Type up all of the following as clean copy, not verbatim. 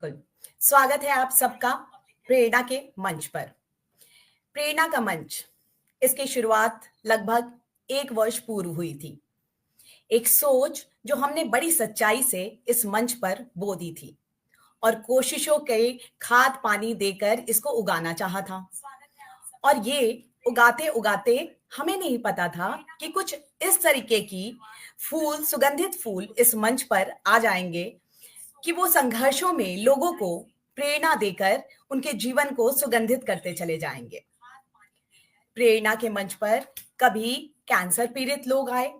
बिल्कुल। स्वागत है आप सबका प्रेरणा के मंच पर। प्रेरणा का मंच, इसकी शुरुआत लगभग 1 वर्ष पूर्व हुई थी। एक सोच जो हमने बड़ी सच्चाई से इस मंच पर बो दी थी और कोशिशों के खाद पानी देकर इसको उगाना चाहा था। और ये उगाते-उगाते हमें नहीं पता था कि कुछ इस तरीके की सुगंधित फूल इस मंच पर आ जाएँगे कि वो संघर्षों में लोगों को प्रेरणा देकर उनके जीवन को सुगंधित करते चले जाएँगे। प्रेरणा के मंच पर कभी कैंसर पीड़ित लोग आए,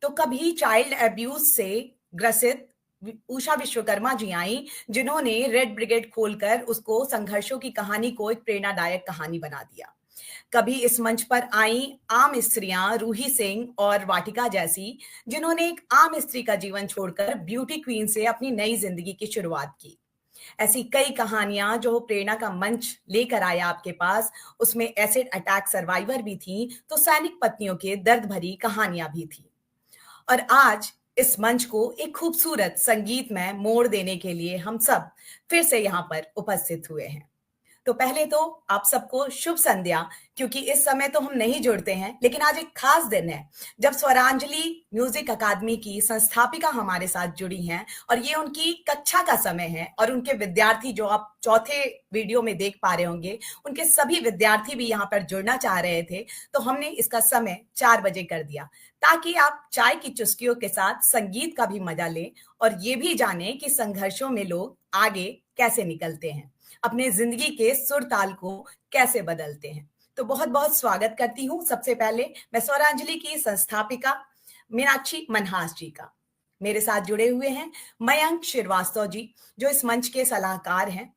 तो कभी चाइल्ड अब्यूज से ग्रसित उषा विश्वकर्मा जी आई, जिन्होंने रेड ब्रिगेड खोलकर उसको संघर्षों की कहानी को एक प्रेरणादायक कहानी बना दिया। कभी इस मंच पर आई आम स्त्रियां रूही सिंह और वाटिका जैसी, जिन्होंने एक आम स्त्री का जीवन छोड़कर ब्यूटी क्वीन से अपनी नई जिंदगी की शुरुआत की। ऐसी कई कहानियां जो प्रेरणा का मंच लेकर आया आपके पास, उसमें एसिड अटैक सर्वाइवर भी थी, तो सैनिक पत्नियों के दर्द भरी कहानियां भी थी। और आज इस मंच को एक खूबसूरत संगीतमय मोड़ देने के लिए हम सब फिर से यहाँ पर उपस्थित हुए हैं। तो पहले तो आप सबको शुभ संध्या, क्योंकि इस समय तो हम नहीं जुड़ते हैं, लेकिन आज एक खास दिन है जब स्वरांजलि म्यूजिक अकादमी की संस्थापिका हमारे साथ जुड़ी हैं और ये उनकी कक्षा का समय है और उनके विद्यार्थी जो आप चौथे वीडियो में देख पा रहे होंगे, उनके सभी विद्यार्थी भी यहाँ पर जुड़ना चाह रहे थे, तो हमने इसका समय 4 बजे कर दिया ताकि आप चाय की चुस्कियों के साथ संगीत का भी मजा लें और ये भी जाने कि संघर्षों में लोग आगे कैसे निकलते हैं, अपने जिंदगी के सुर ताल को कैसे बदलते हैं। तो बहुत बहुत स्वागत करती हूँ सबसे पहले मैं स्वरांजलि की संस्थापिका मीनाक्षी मनहास जी का। मेरे साथ जुड़े हुए हैं मयंक श्रीवास्तव जी, जो इस मंच के सलाहकार हैं।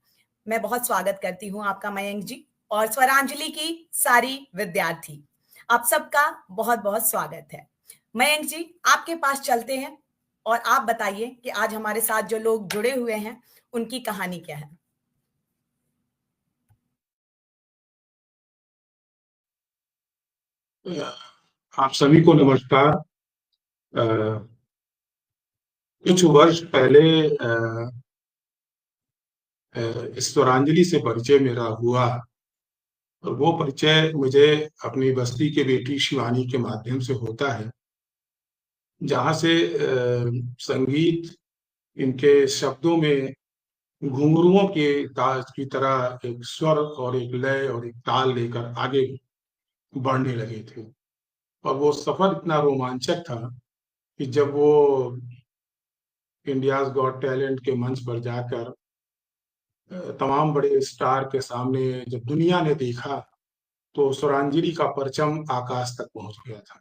मैं बहुत स्वागत करती हूँ आपका मयंक जी, और स्वरांजलि की सारी विद्यार्थी, आप सबका बहुत बहुत स्वागत है। मयंक जी, आपके पास चलते हैं और आप बताइए कि आज हमारे साथ जो लोग जुड़े हुए हैं उनकी कहानी क्या है। आप सभी को नमस्कार। कुछ वर्ष पहले स्वरांजलि से परिचय मेरा हुआ और वो परिचय मुझे अपनी बस्ती के बेटी शिवानी के माध्यम से होता है, जहाँ से संगीत इनके शब्दों में घुंघरुओं के ताज की तरह एक स्वर और एक लय और एक ताल लेकर आगे बढ़ने लगे थे। और वो सफर इतना रोमांचक था कि जब वो इंडियाज गॉट टैलेंट के मंच पर जाकर तमाम बड़े स्टार के सामने जब दुनिया ने देखा, तो स्वरांजलि का परचम आकाश तक पहुंच गया था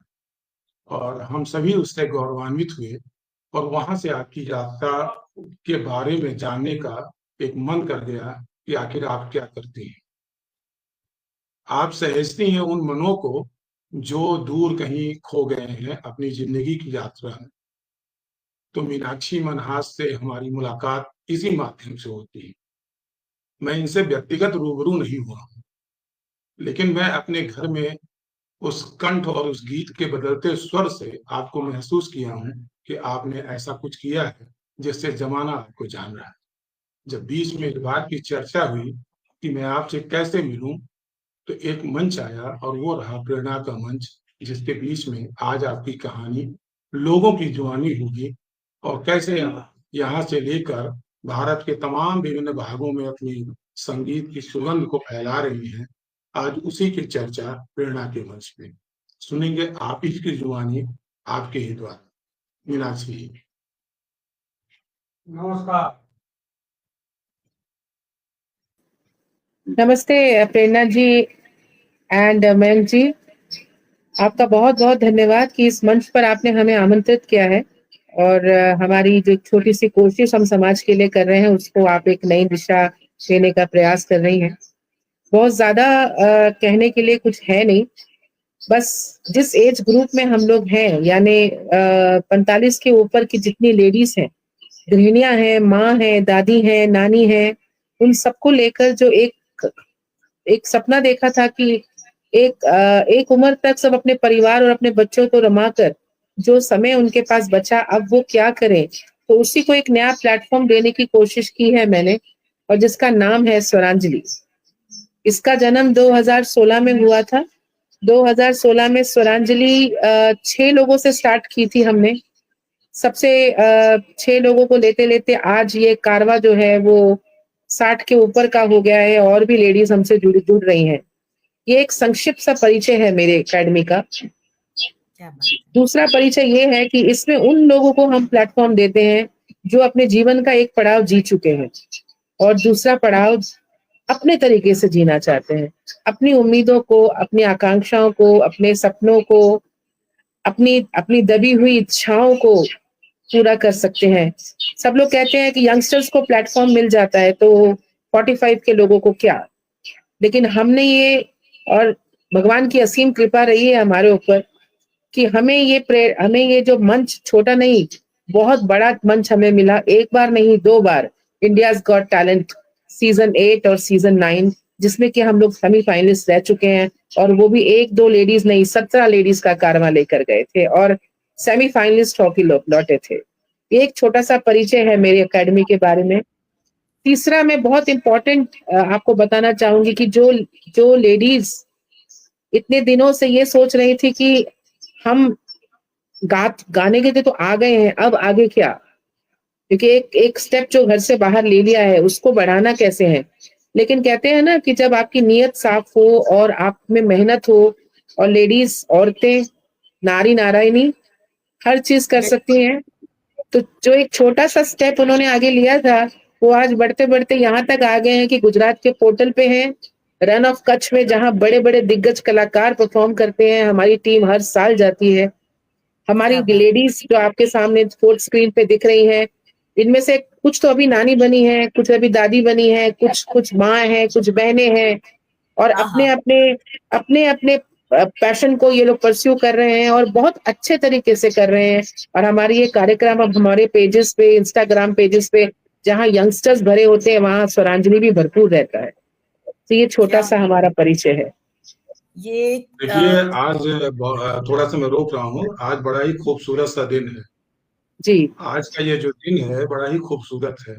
और हम सभी उससे गौरवान्वित हुए। और वहां से आपकी यात्रा के बारे में जानने का एक मन कर गया कि आखिर आप क्या करते हैं। आप सहेजती हैं उन मनों को जो दूर कहीं खो गए हैं अपनी जिंदगी की यात्रा में। तो मीनाक्षी मनहास से हमारी मुलाकात इसी माध्यम से होती है। मैं इनसे व्यक्तिगत रूबरू नहीं हुआ हूं, लेकिन मैं अपने घर में उस कंठ और उस गीत के बदलते स्वर से आपको महसूस किया हूं कि आपने ऐसा कुछ किया है जिससे जमाना आपको जान रहा है। जब बीच में इस बात की चर्चा हुई कि मैं आपसे कैसे मिलूं, तो एक मंच आया और वो रहा प्रेरणा का मंच, जिसके बीच में आज आपकी कहानी लोगों की जुबानी होगी और कैसे यहाँ से लेकर भारत के तमाम विभिन्न भागों में अपनी संगीत की सुगंध को फैला रही हैं। आज उसी की चर्चा प्रेरणा के मंच पे सुनेंगे, आप ही की जुबानी, आपके ही द्वारा। मीनाक्षी, नमस्कार। नमस्ते प्रेरणा जी एंड मयंक जी, आपका बहुत बहुत धन्यवाद कि इस मंच पर आपने हमें आमंत्रित किया है और हमारी जो छोटी सी कोशिश हम समाज के लिए कर रहे हैं उसको आप एक नई दिशा देने का प्रयास कर रही हैं। बहुत ज्यादा कहने के लिए कुछ है नहीं, बस जिस एज ग्रुप में हम लोग हैं, यानी 45 के ऊपर की जितनी लेडीज हैं, गृहिणियां हैं, माँ हैं, दादी हैं, नानी हैं, उन सबको लेकर जो एक सपना देखा था कि एक उम्र तक सब अपने परिवार और अपने बच्चों को रमाकर जो समय उनके पास बचा, अब वो क्या करें, तो उसी को एक नया प्लेटफॉर्म देने की कोशिश की है मैंने, और जिसका नाम है स्वरांजलि। इसका जन्म 2016 में हुआ था। 2016 में स्वरांजलि 6 लोगों से स्टार्ट की थी हमने। सबसे 6 लोगों को लेते लेते आज ये कारवा जो है वो 60 के ऊपर का हो गया है, और भी लेडीज हमसे जुड़ रही हैं। ये एक संक्षिप्त सा परिचय है मेरे एकेडमी का। क्या बात है। दूसरा परिचय ये है कि इसमें उन लोगों को हम प्लेटफॉर्म देते हैं जो अपने जीवन का एक पड़ाव जी चुके हैं और दूसरा पड़ाव अपने तरीके से जीना चाहते हैं। अपनी उम्मीदों को, अपनी आकांक्षाओं को, अपने सपनों को, अपनी अपनी दबी हुई इच्छाओं को पूरा कर सकते हैं। सब लोग कहते हैं कि यंगस्टर्स को प्लेटफॉर्म मिल जाता है तो 45 के लोगों को क्या, लेकिन हमने ये, और भगवान की असीम कृपा रही है हमारे ऊपर कि हमें ये जो मंच छोटा नहीं, बहुत बड़ा मंच हमें मिला। एक बार नहीं, 2 बार इंडियाज गॉट टैलेंट सीजन 8 और सीजन 9, जिसमें कि हम लोग सेमीफाइनलिस्ट रह चुके हैं, और वो भी 1-2 लेडीज नहीं, 17 लेडीज का कारवा लेकर गए थे और सेमीफाइनलिस्ट हॉकी लौटे थे। ये एक छोटा सा परिचय है मेरी एकेडमी के बारे में। तीसरा, मैं बहुत इंपॉर्टेंट आपको बताना चाहूंगी कि जो लेडीज इतने दिनों से ये सोच रही थी कि हम गाने के तो आ गए हैं, अब आगे क्या, क्योंकि एक स्टेप जो घर से बाहर ले लिया है उसको बढ़ाना कैसे है। लेकिन कहते हैं ना कि जब आपकी नीयत साफ हो और आप में मेहनत हो, और लेडीज, औरतें, नारी नारायणी हर चीज कर सकती हैं। तो जो एक छोटा सा स्टेप उन्होंने आगे लिया था, वो आज बढ़ते बढ़ते यहाँ तक आ गए हैं कि गुजरात के पोर्टल पे हैं, रन ऑफ कच्छ में, जहां बड़े बड़े दिग्गज कलाकार परफॉर्म करते हैं। हमारी टीम हर साल जाती है। हमारी क्या बात। लेडीज जो आपके सामने फोर्थ स्क्रीन पे दिख रही हैं, इनमें से कुछ तो अभी नानी बनी है, कुछ अभी दादी बनी है, कुछ माँ है, कुछ बहनें हैं, और अपने हाँ, अपने अपने पैशन को ये लोग परस्यू कर रहे हैं और बहुत अच्छे तरीके से कर रहे हैं। और हमारी ये कार्यक्रम अब हमारे पेजेस पे, इंस्टाग्राम पेजेस पे, जहाँ यंगस्टर्स भरे होते हैं, वहां स्वरांजलि भी भरपूर रहता है। तो ये छोटा क्या सा हमारा परिचय है। ये देखिए, आज थोड़ा सा मैं रोक रहा हूँ। आज बड़ा ही खूबसूरत सा दिन है। जी आज का ये जो दिन है बड़ा ही खूबसूरत है।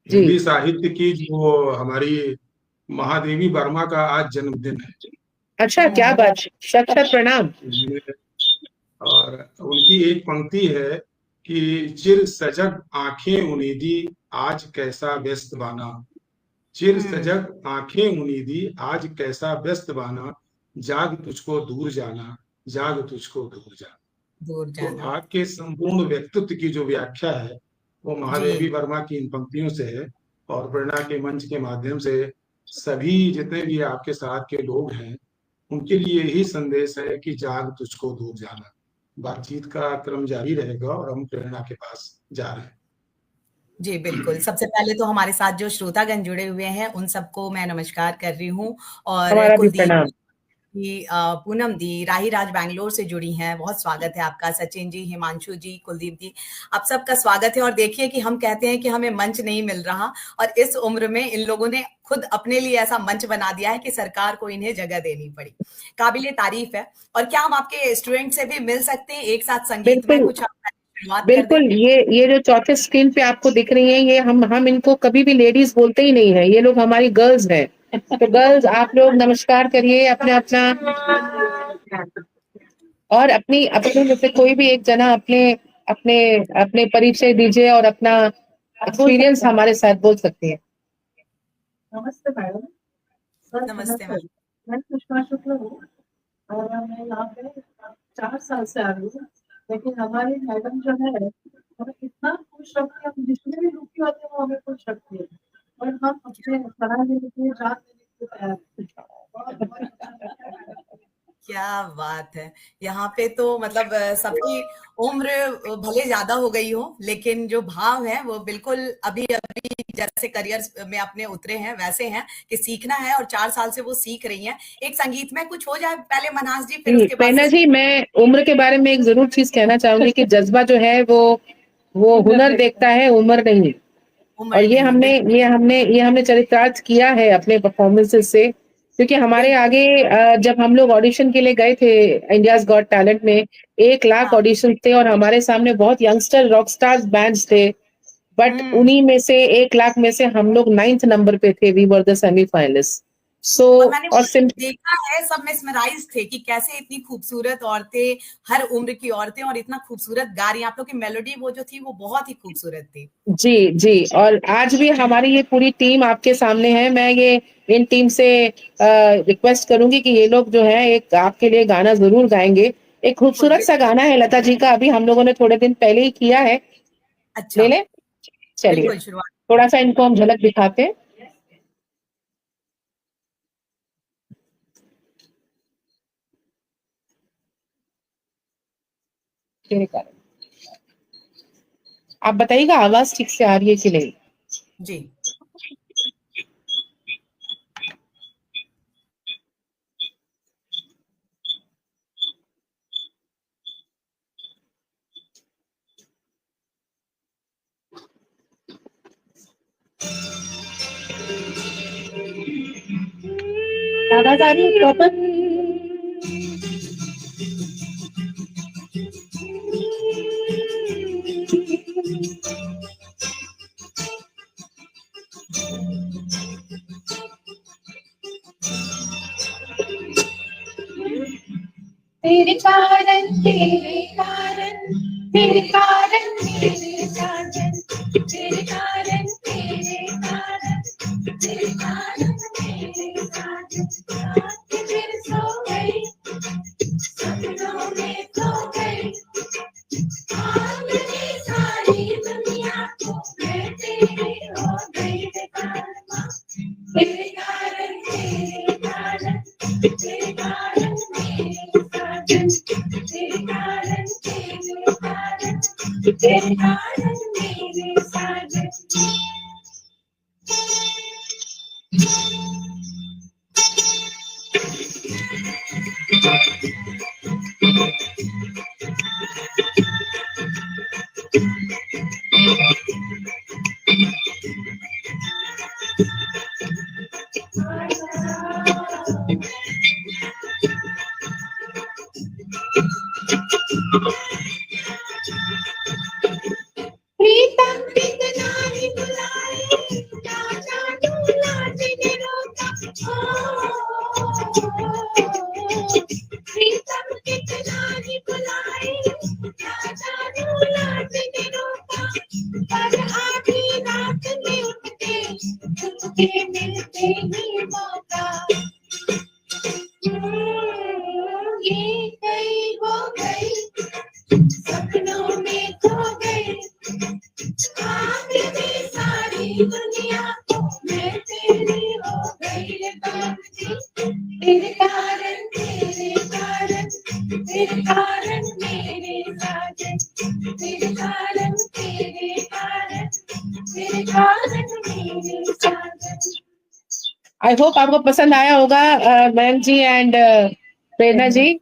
जी। हिंदी साहित्य की जो हमारी महादेवी वर्मा का आज जन्मदिन है। अच्छा, क्या बात, शत शत प्रणाम। और उनकी एक पंक्ति है कि चिर सजग आंखें उनीदी आज कैसा व्यस्त बाना, चिर सजग आंखें उनीदी आज कैसा व्यस्त बाना, जाग तुझको दूर जाना, जाग तुझको दूर जाना। दूर तो जाना। आपके संपूर्ण व्यक्तित्व की जो व्याख्या है वो महादेवी जी वर्मा की इन पंक्तियों से है। और प्रेरणा के मंच के माध्यम से सभी जितने भी आपके साथ के लोग हैं उनके लिए यही संदेश है कि जाग तुझको दूर जाना। बातचीत का क्रम जारी रहेगा और हम प्रेरणा के पास जा रहे हैं। जी, बिल्कुल। सबसे पहले तो हमारे साथ जो श्रोतागण जुड़े हुए हैं, उन सबको मैं नमस्कार कर रही हूँ। और हमारा भी कुलदीप प्रणाम। जी, पूनम दी, राही राज बैंगलोर से जुड़ी हैं, बहुत स्वागत है आपका। सचिन जी, हिमांशु जी, कुलदीप जी, आप सबका स्वागत है। और देखिए कि हम कहते हैं कि हमें मंच नहीं मिल रहा, और इस उम्र में इन लोगों ने खुद अपने लिए ऐसा मंच बना दिया है कि सरकार को इन्हें जगह देनी पड़ी। काबिले तारीफ है। और क्या हम आपके स्टूडेंट से भी मिल सकते हैं एक साथ संगीत में? बिल्कुल कुछ आप शुरुआत कर दें। बिल्कुल। ये जो चौथे स्क्रीन पे आपको दिख रही हैं, ये हम इनको कभी भी लेडीज बोलते ही नहीं है, ये लोग हमारी गर्ल्स हैं। तो गर्ल्स, आप लोग नमस्कार करिए अपने अपना, और अपनी अपने में से कोई भी एक जना अपने अपने अपने परिचय दीजिए और अपना एक्सपीरियंस हमारे साथ बोल सकती है। नमस्ते मैडम। सर नमस्ते नमस्ते। मैम। मैं सुषमा शुक्ल हूँ और मैं यहाँ पे 4 साल से आ रही हूँ। लेकिन हमारी मैडम जो है हमें इतना खुश रखती है, हम जितने भी दुखी होते हैं वो हमें खुश रखती है, और हम अपने सलाह देने के लिए, जान देने के लिए तैयार हैं। बहुत बहुत अच्छा लगता है। क्या बात है। यहाँ पे तो मतलब सबकी उम्र भले ज्यादा हो गई हो, लेकिन जो भाव है वो बिल्कुल अभी अभी जैसे करियर में अपने उतरे हैं वैसे हैं कि सीखना है, और 4 साल से वो सीख रही हैं। एक संगीत में कुछ हो जाए पहले मनहास जी, फिर जी, उसके बाद प्रेरणा से जी, मैं उम्र के बारे में एक जरूर चीज कहना चाहूंगी कि जज्बा जो है वो हुनर देखता है, उम्र नहीं। उम्र और नहीं। बिल्कुल ये हमने चरितार्थ किया है अपने परफॉर्मेंसेस से, क्योंकि हमारे आगे जब हम लोग ऑडिशन के लिए गए थे इंडियाज गॉट टैलेंट में 1 लाख हाँ। ऑडिशन थे और हमारे सामने बहुत यंगस्टर रॉक स्टार्स बैंड्स थे, बट उन्हीं में से 1 लाख में से हम लोग 9th नंबर पे थे। We were the semifinalist. So और मैंने और देखा है सब मेस्मराइज थे कि कैसे इतनी खूबसूरत औरतें, हर उम्र की औरतें, और इतना खूबसूरत गा रही हैं। आप लोग की मेलोडी वो जो थी वो बहुत ही खूबसूरत थी। जी, जी। और आज भी हमारी ये पूरी टीम आपके सामने है। मैं ये इन टीम से रिक्वेस्ट करूँगी कि ये लोग जो है एक आपके लिए गाना ज़रूर गाएँगे। एक खूबसूरत सा गाना है लता जी का, अभी हम लोगों ने थोड़े दिन पहले ही किया है। अच्छा, ले लें? चलिए, बिल्कुल शुरुआत। थोड़ा-सा इनको हम झलक दिखाते हैं। तेरे कारण। आप बताइएगा आवाज़ ठीक से आ रही है कि नहीं? जी। आवाज़ आ रही है प्रॉपर? तेरे कारण मेरे साजन, तेरे कारण मेरे साजन, रात फिर सो गई, सपनों में खो गई, मेरी सारी दुनिया को मैं तेरी हो गई बेगाना, तेरे कारण मेरे साजन, तेरे कारण मेरे साजन, तेरे कारण मेरे साजन। प्रीतम कितना ही बुलाए, राजा दूल्हा जिन्हें रोका, प्रीतम कितना ही बुलाए, राजा दूल्हा जिन्हें रोका, पर आधी रात में उठते, तुझके मिलते ही मौका, ये गई वो गई, सपनों में खो गई, मेरी सारी दुनिया मैं तेरी हो गई रे बाबूजी, तेरे कारण मेरे साजन, तेरे कारण मेरे साजन। आई होप आपको पसंद आया होगा मयंक जी एंड प्रेरणा जी।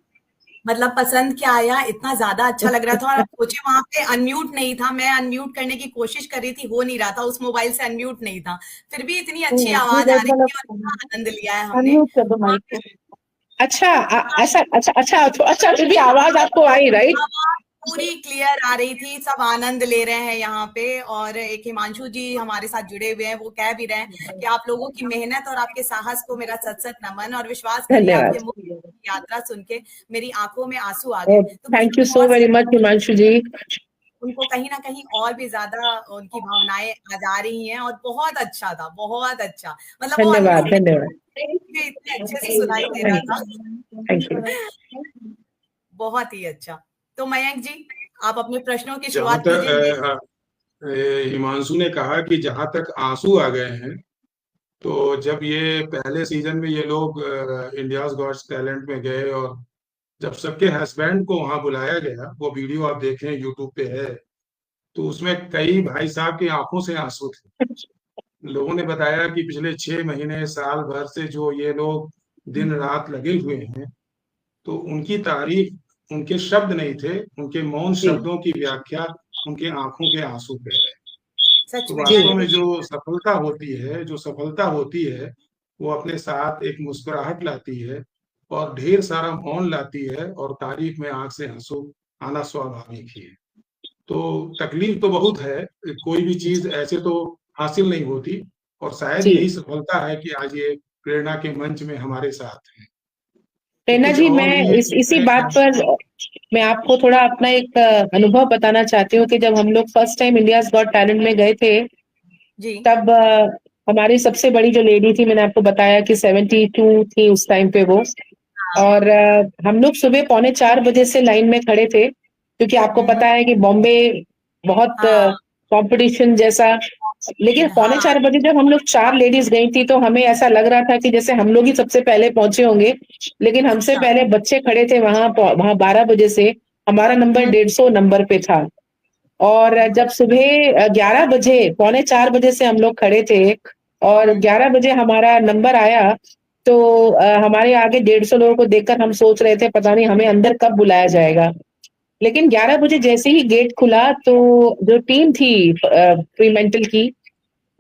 मतलब पसंद क्या आया, इतना ज्यादा अच्छा लग रहा था। और आप सोचिए वहां पे अनम्यूट नहीं था, मैं अनम्यूट करने की कोशिश कर रही थी, हो नहीं रहा था, उस मोबाइल से अनम्यूट नहीं था, फिर भी इतनी अच्छी आवाज आ रही थी और इतना आनंद लिया है हमने। अनम्यूट कर दो माइक को। अच्छा ऐसा अच्छा फिर भी आवाज आपको आई राइट? आवाज पूरी क्लियर आ रही थी, सब आनंद ले रहे हैं यहाँ पे। और एक हिमांशु जी हमारे साथ जुड़े हुए हैं, वो कह भी रहे हैं कि आप लोगों की मेहनत और आपके साहस को मेरा सत नमन, और विश्वास करिए आपके मुख की यात्रा सुन के मेरी आंखों में आंसू आ गए। तो thank you so very much Himanshu ji. उनको कहीं ना कहीं और भी ज्यादा उनकी भावनाएं आ जा रही हैं, और बहुत अच्छा था, बहुत अच्छा। मतलब वो धन्यवाद अनम्यूट धन्यवाद। इतने अच्छे से सुनाई दे रहा था। Thank you. बहुत ही अच्छा। तो मयंक जी, आप अपने प्रश्नों की जहां शुरुआत कीजिए। तक हिमांशु ने कहा कि जहां तक आंसू आ गए हैं, तो जब ये पहले सीजन में ये लोग इंडियाज गॉट्स टैलेंट में गए और जब सबके हस्बैंड को वहां बुलाया गया, वो वीडियो आप देखें यूट्यूब पे है, तो उसमें कई भाई साहब की आंखों से आंसू थे। लोगों ने बताया कि पिछले 6 महीने साल भर से जो ये लोग दिन रात लगे हुए हैं, तो उनकी तारीफ, उनके शब्द नहीं थे, उनके मौन शब्दों की व्याख्या उनके आंखों के आंसू पे है। सच तो में वास्तव में जो सफलता होती है, वो अपने साथ एक मुस्कुराहट लाती है और ढेर सारा मौन लाती है, और तारीफ में आंख से आंसू आना स्वाभाविक ही है। तो तकलीफ तो बहुत है, कोई भी चीज ऐसे तो हासिल नहीं होती, और शायद जी यही सफलता है कि आज ये प्रेरणा के मंच में हमारे साथ हैं। तो प्रेरणा कुछ जी, और मैं भी इसी बात पर मैं आपको थोड़ा अपना एक अनुभव बताना चाहती हूँ कि जब हम लोग first time India's got talent में गए थे, जी तब हमारी सबसे बड़ी जो लेडी थी, मैंने आपको बताया कि 72 थी उस टाइम पे वो। हाँ और हम लोग सुबह 3:45 बजे से लाइन में खड़े थे, क्योंकि आपको पता है कि बॉम्बे बहुत हाँ कंपटीशन जैसा। लेकिन पौने हाँ 4 बजे जब हम लोग 4 लेडीज गई थी, तो हमें ऐसा लग रहा था कि जैसे हम लोग ही सबसे पहले पहुंचे होंगे। लेकिन हमसे अच्छा पहले बच्चे खड़े थे वहां 12 बजे से। हमारा नंबर 150 नंबर पे था। और जब सुबह 11 बजे, 3:45 बजे से हम लोग खड़े थे, और 11 बजे हमारा नंबर आया, तो हमारे आगे 150 लोगों को देखकर हम सोच रहे थे पता नहीं हमें अंदर कब बुलाया जाएगा। लेकिन 11 बजे जैसे ही गेट खुला, तो जो टीम थी प्री मेंटल की,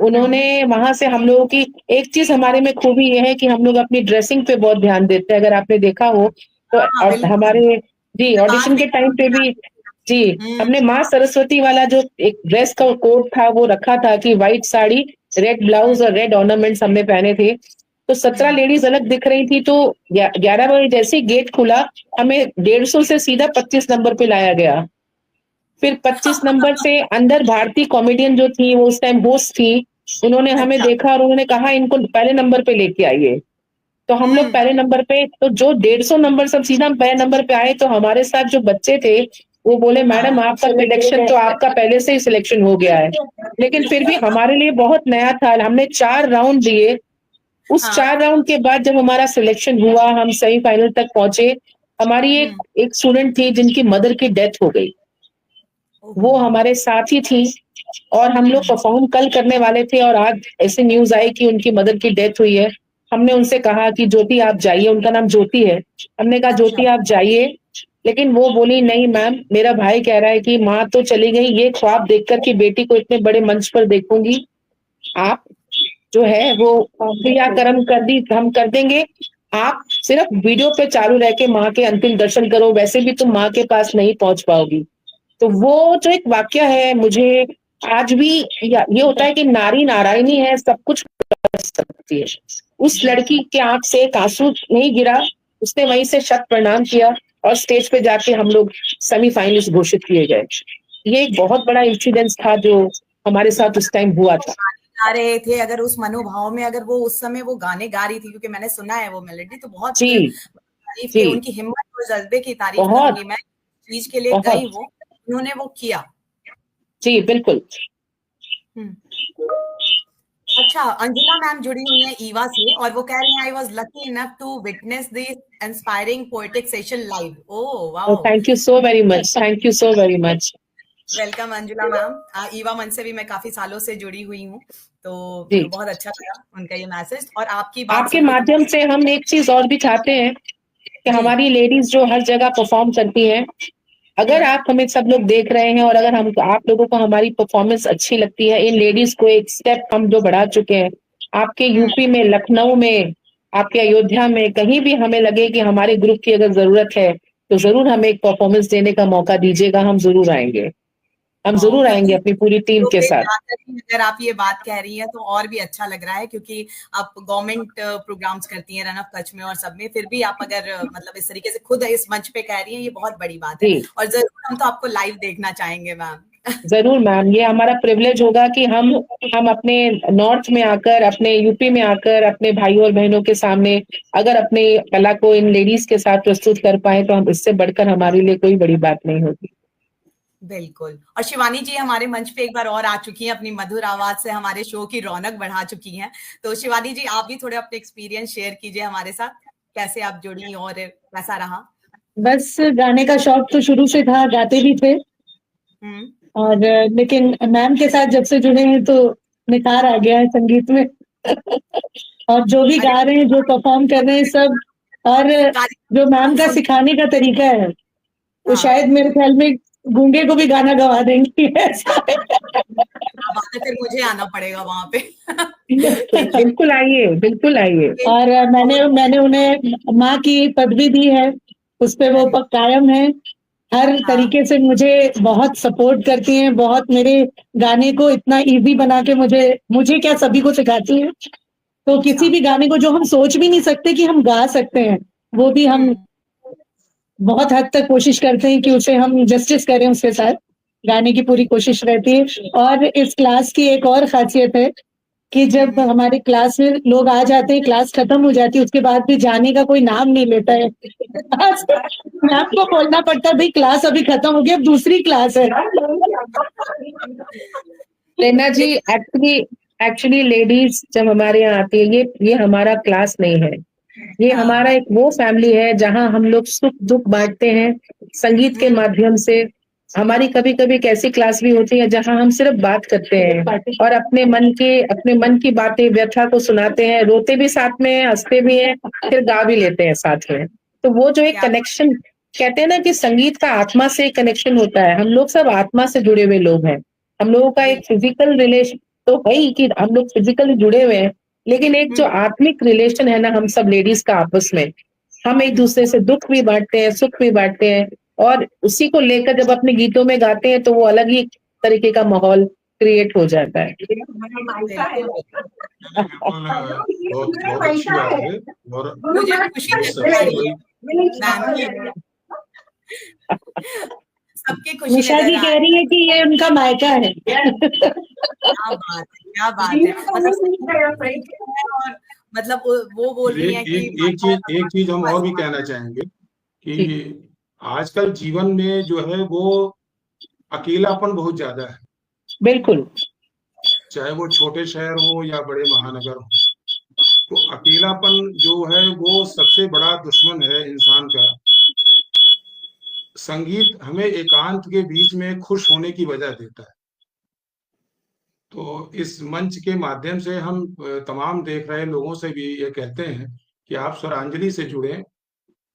उन्होंने वहां से हम लोगों की, एक चीज हमारे में खूबी ये है कि हम लोग अपनी ड्रेसिंग पे बहुत ध्यान देते हैं, अगर आपने देखा हो तो। हाँ और बिल्कुल हमारे जी मैं बात ऑडिशन भी के टाइम पे भी जी हम्म हमने माँ सरस्वती वाला जो एक ड्रेस का कोड था वो रखा था, कि व्हाइट साड़ी, रेड ब्लाउज और रेड ऑर्नामेंट्स हमने पहने थे। तो 17 लेडीज अलग दिख रही थी। तो 11 बजे जैसे ही गेट खुला, हमें 150 से सीधा 25 नंबर पे लाया गया। फिर 25 नंबर से अंदर भारतीय कॉमेडियन जो थी, वो उस टाइम होस्ट थी, उन्होंने हमें अच्छा देखा और उन्होंने कहा इनको पहले नंबर पे लेके आइए। तो हम लोग पहले नंबर पे, तो जो 150 नंबर सब सीधा हम पहले नंबर पे आए, तो हमारे साथ जो बच्चे थे वो बोले मैडम आपका सिलेक्शन तो आपका पहले से ही सिलेक्शन हो गया है। लेकिन फिर भी हमारे लिए बहुत नया था। हमने 4 राउंड दिए। उस हाँ 4 राउंड के बाद जब हमारा सिलेक्शन हुआ, हम सेमीफाइनल तक पहुंचे। हमारी एक स्टूडेंट थी जिनकी मदर की डेथ हो गई, ओहो वो हमारे साथ ही थी। और हम लोग परफॉर्म कल करने वाले थे, और आज ऐसे न्यूज आई कि उनकी मदर की डेथ हुई है। हमने उनसे कहा कि ज्योति आप जाइए, उनका नाम ज्योति है। हमने कहा अच्छा ज्योति आप जाइए, लेकिन वो बोली नहीं मैम, मेरा भाई कह रहा है कि माँ तो चली गई, ये ख्वाब देखकर कि बेटी को इतने बड़े मंच पर देखूंगी, आप जो है वो क्रियाक्रम कर दी हम कर देंगे। आप सिर्फ वीडियो पे चालू रह के माँ के अंतिम दर्शन करो, वैसे भी तुम माँ के पास नहीं पहुंच पाओगी। तो वो जो एक वाक्य है, मुझे आज भी ये होता है कि नारी नारायणी है, सब कुछ कर सकती है। उस लड़की के आंख से एक आंसू नहीं गिरा, उसने वहीं से शत प्रणाम किया, और स्टेज पे जाके हम लोग सेमीफाइनलिस्ट घोषित किए गए। ये एक बहुत बड़ा इंसिडेंस था जो हमारे साथ उस टाइम हुआ था। गा रहे थे, अगर उस मनोभाव में अगर वो उस समय वो गाने गा रही थी, क्योंकि मैंने सुना है वो मेलोडी, तो बहुत जी तारीफ जी की, उनकी हिम्मत और जज्बे की तारीफ बहुत करूंगी मैं। चीज के लिए बहुत गई वो, उन्होंने वो किया। जी बिल्कुल। अच्छा, अंजुला मैम जुड़ी हुई है ईवा से, और वो कह रही हैं I was lucky enough to witness this inspiring poetic session live. Oh wow, thank you so very much, thank you so very much. Welcome Anjula ma'am. ईवा मन से भी मैं काफी सालों से जुड़ी हुई हूँ, तो जी बहुत अच्छा लगा उनका ये मैसेज, और आपकी बात आपके सुन के तो माध्यम से हम एक चीज और भी चाहते हैं कि जी हमारी लेडीज जो हर जगह परफॉर्म करती हैं, अगर आप हमें सब लोग देख रहे हैं, और अगर हम आप लोगों को हमारी परफॉर्मेंस अच्छी लगती है, इन लेडीज को एक स्टेप हम जो बढ़ा चुके हैं, आपके यूपी में, लखनऊ में, आपके अयोध्या में, कहीं भी हमें लगे कि हमारे ग्रुप की अगर जरूरत है, तो जरूर हमें एक परफॉर्मेंस देने का मौका दीजिएगा, हम जरूर आएंगे। हम वाओ, जरूर आएंगे क्योंकि अपनी पूरी टीम तो के पे साथ। जाकर भी अगर आप ये बात कह रही हैं तो और भी अच्छा लग रहा है, क्योंकि आप गवर्नमेंट प्रोग्राम्स करती हैं रन ऑफ कच्छ में और सब में, फिर भी आप अगर मतलब इस तरीके से खुद इस मंच पे कह रही हैं, ये बहुत बड़ी बात है। जी और जरूर हम तो आपको लाइव देखना चाहेंगे मैम। जरूर मैम, ये हमारा प्रिविलेज होगा कि हम अपने नॉर्थ में आकर, अपने यूपी में आकर, अपने भाइयों और बहनों के सामने अगर अपनी कला को इन लेडीज के साथ प्रस्तुत कर पाए, तो हम इससे बढ़कर हमारे लिए कोई बड़ी बात नहीं होगी। बिल्कुल। और शिवानी जी हमारे मंच पे एक बार और आ चुकी हैं, अपनी मधुर आवाज से हमारे शो की रौनक बढ़ा चुकी हैं। तो शिवानी जी, आप भी थोड़े अपने एक्सपीरियंस शेयर कीजिए हमारे साथ, कैसे आप जुड़ी और कैसा रहा। बस गाने का शौक तो शुरू से था, गाते भी थे। और लेकिन मैम के साथ जब से जुड़े हैं तो निखार आ गया है संगीत में। और जो भी अरे गा रहे हैं, जो परफॉर्म कर रहे हैं सब, और जो मैम का सिखाने का तरीका है, वो हाँ शायद मेरे ख्याल में गूंगे को भी गाना गवा देंगी। क्या बात है, फिर मुझे आना पड़ेगा वहां पे। बिल्कुल आइए, बिल्कुल आइए। और मैंने उन्हें माँ की पदवी दी है, उस पे वो कायम है। हर तरीके से मुझे बहुत सपोर्ट करती हैं, बहुत मेरे गाने को इतना इजी बना के मुझे क्या सभी को सिखाती हैं। तो किसी भी गाने को जो हम सोच भी नहीं सकते कि हम गा सकते हैं, वो भी हम बहुत हद तक कोशिश करते हैं कि उसे हम जस्टिस करें, उसके साथ गाने की पूरी कोशिश रहती है। और इस क्लास की एक और खासियत है कि जब हमारे क्लास में लोग आ जाते हैं, क्लास खत्म हो जाती है, उसके बाद भी जाने का कोई नाम नहीं लेता है। मैम को बोलना पड़ता है, भाई क्लास अभी खत्म हो गई, अब दूसरी क्लास है। लेना जी, एक्चुअली लेडीज जब हमारे यहाँ आती है, ये हमारा क्लास नहीं है, ये हमारा एक वो फैमिली है जहाँ हम लोग सुख दुख बांटते हैं संगीत के माध्यम से। हमारी कभी कभी कैसी क्लास भी होती है जहाँ हम सिर्फ बात करते हैं और अपने मन की बातें, व्यथा को सुनाते हैं, रोते भी साथ में हैं, हंसते भी हैं, फिर गा भी लेते हैं साथ में। तो वो जो एक कनेक्शन, कहते हैं ना कि संगीत का आत्मा से कनेक्शन होता है, हम लोग सब आत्मा से जुड़े हुए लोग हैं। हम लोगों का एक फिजिकल रिलेशन तो है ही कि हम लोग फिजिकली जुड़े हुए हैं, लेकिन एक जो आत्मिक रिलेशन है ना हम सब लेडीज का आपस में, हम एक दूसरे से दुख भी बांटते हैं, सुख भी बांटते हैं, और उसी को लेकर जब अपने गीतों में गाते हैं तो वो अलग ही तरीके का माहौल क्रिएट हो जाता है। बहुत बहुत अच्छी बात है। और मुझे खुशी सबसे सबकी खुशी निशा जी कह रही है कि ये उनका मायका है। क्या बात है, क्या बात है। और मतलब वो बोल रही है कि एक चीज हम और भी कहना चाहेंगे कि आजकल जीवन में जो है वो अकेलापन बहुत ज्यादा है। बिल्कुल, चाहे वो छोटे शहर हो या बड़े महानगर हो, तो अकेलापन जो है वो सबसे बड़ा दुश्मन है इंसान का। संगीत हमें एकांत के बीच में खुश होने की वजह देता है। तो इस मंच के माध्यम से हम तमाम देख रहे लोगों से भी ये कहते हैं कि आप स्वरांजलि से जुड़ें,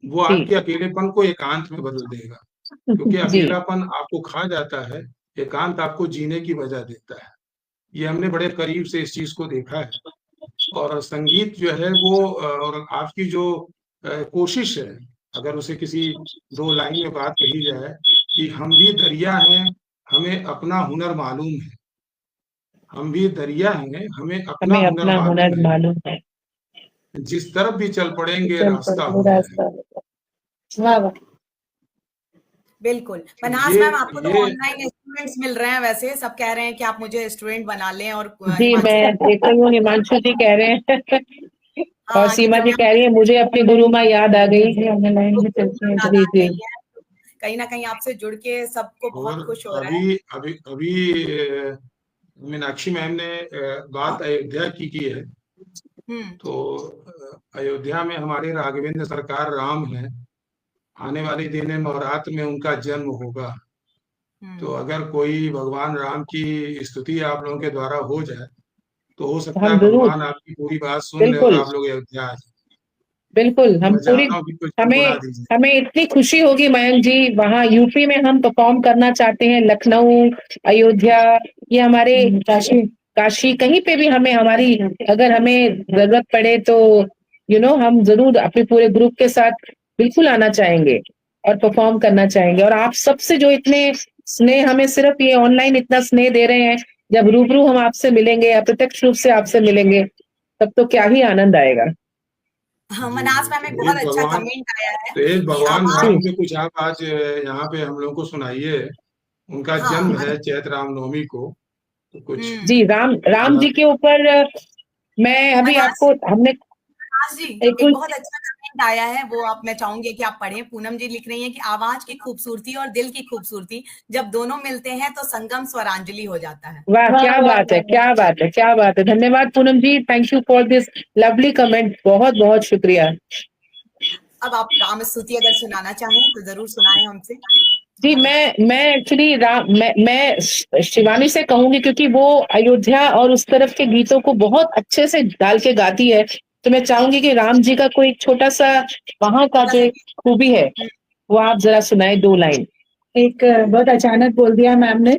वो आपके अकेलेपन को एकांत में बदल देगा। क्योंकि अकेलापन आपको खा जाता है, एकांत आपको जीने की वजह देता है। ये हमने बड़े करीब से इस चीज को देखा है। और संगीत जो है वो और आपकी जो कोशिश है, अगर उसे किसी दो लाइन में बात कही जाए कि हम भी दरिया हैं, हमें अपना हुनर मालूम है। हम भी दरिया हैं, हमें अपना हुनर मालूम है। जिस तरफ भी चल पड़ेंगे रास्ता होगा। बिल्कुल। मन्हास मैम, आपको तो ऑनलाइन स्टूडेंट्स मिल रहे हैं, वैसे सब कह रहे हैं कि आप मुझे स्टूडेंट बना लें। और जी, मैं देख रही हूँ हिमांशु जी कह रहे हैं और सीमा जी कह रही है मुझे अपनी गुरु माँ याद आ गई। ऑनलाइन में चलती है जी जी। कहीं ना कहीं आपसे जुड़ के सबको बहुत खुश हो रहा है। अभी मीनाक्षी मैम ने बात अयोध्या की है। तो अयोध्या में हमारे राघवेंद्र सरकार राम है। आने वाले दिन नवरात्र में उनका जन्म होगा। तो अगर कोई भगवान राम की स्तुति आप लोगों के द्वारा हो जाए तो हो सकता है भगवान आपकी पूरी बात सुन ले और आप लोग अयोध्या आ जाए। बिल्कुल, हम पूरी हमें इतनी खुशी होगी मयंक जी। वहाँ यूपी में हम परफॉर्म करना चाहते हैं, लखनऊ, अयोध्या, ये हमारे काशी कहीं पे भी हमें हमारी अगर हमें जरूरत पड़े तो हम जरूर अपने पूरे ग्रुप के साथ बिल्कुल आना चाहेंगे और परफॉर्म करना चाहेंगे। और आप सबसे जो इतने स्नेह, हमें सिर्फ ये ऑनलाइन इतना स्नेह दे रहे हैं, जब रूबरू हम आपसे मिलेंगे, अप्रत्यक्ष रूप से आपसे मिलेंगे, तब तो क्या ही आनंद आएगा। मन्हास मैम, एक बहुत अच्छा कमेंट आया है। तो एक भगवान राम के कुछ आप आज यहाँ पे हम लोग को सुनाइए। उनका जन्म है चैत्र रामनवमी को, तो कुछ जी राम जी के ऊपर मैं अभी आपको जी एक बहुत अच्छा कमेंट आया है, वो मैं चाहूंगी कि आप पढ़ें। पूनम जी लिख रही हैं कि आवाज की खूबसूरती और दिल की खूबसूरती जब दोनों मिलते हैं तो संगम स्वरांजलि हो जाता है। वाह, क्या बात है, क्या बात है, क्या बात है। धन्यवाद Poonam ji, thank you for this lovely comment, बहुत बहुत शुक्रिया। अब आप राम स्तुति अगर सुनाना चाहें तो जरूर सुनाएं हमसे। जी, मैं एक्चुअली मैं शिवानी से कहूंगी, क्योंकि वो अयोध्या और उस तरफ के गीतों को बहुत अच्छे से डाल के गाती है, तो मैं चाहूंगी कि राम जी का कोई छोटा सा वहां का जो खूबी है वो आप जरा सुनाए, 2 लाइन। एक बहुत अचानक बोल दिया मैम ने,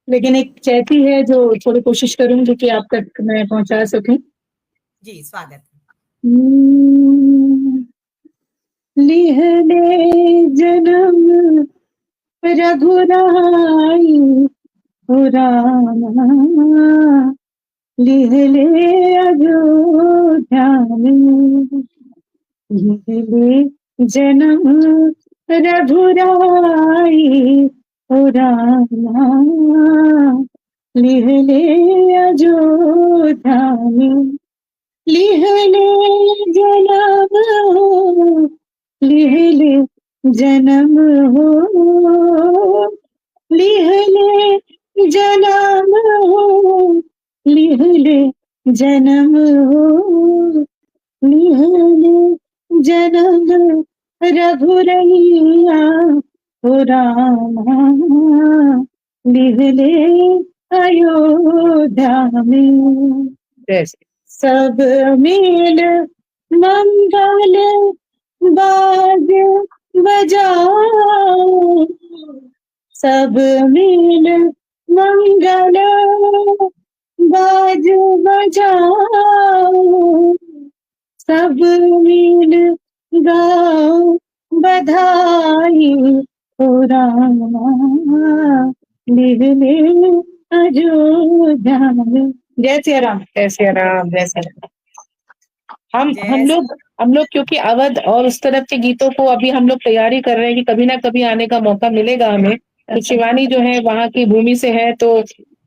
लेकिन एक चैती है जो थोड़ी कोशिश करूंगी कि आप तक मैं पहुंचा सकूं। जी, स्वागत। लिहले जन्म रघुराई हो रामा, लिहले अयोध्या में, लिहले जन्म रघुराई हो रामा, लिहले अयोध्या में, लिहले जन्म हो, लिहले जन्म हो, लिहले जन्म हो, लिहले जन्म हो, लिहले जन्म रघुरैया हो रामा, लिहले अयोध्या में। सब मिल मंगल बाज बजाओ, सब मिल मंगल बाज बजाओ, सब मिल गाओ बधाई हो रामा, लिहले अयोध्या में। जय सिया राम, जय सिया राम, जय सिया राम। हम लोग क्योंकि अवध और उस तरफ के गीतों को अभी हम लोग तैयारी कर रहे हैं कि कभी ना कभी आने का मौका मिलेगा हमें। तो शिवानी जो है वहाँ की भूमि से है, तो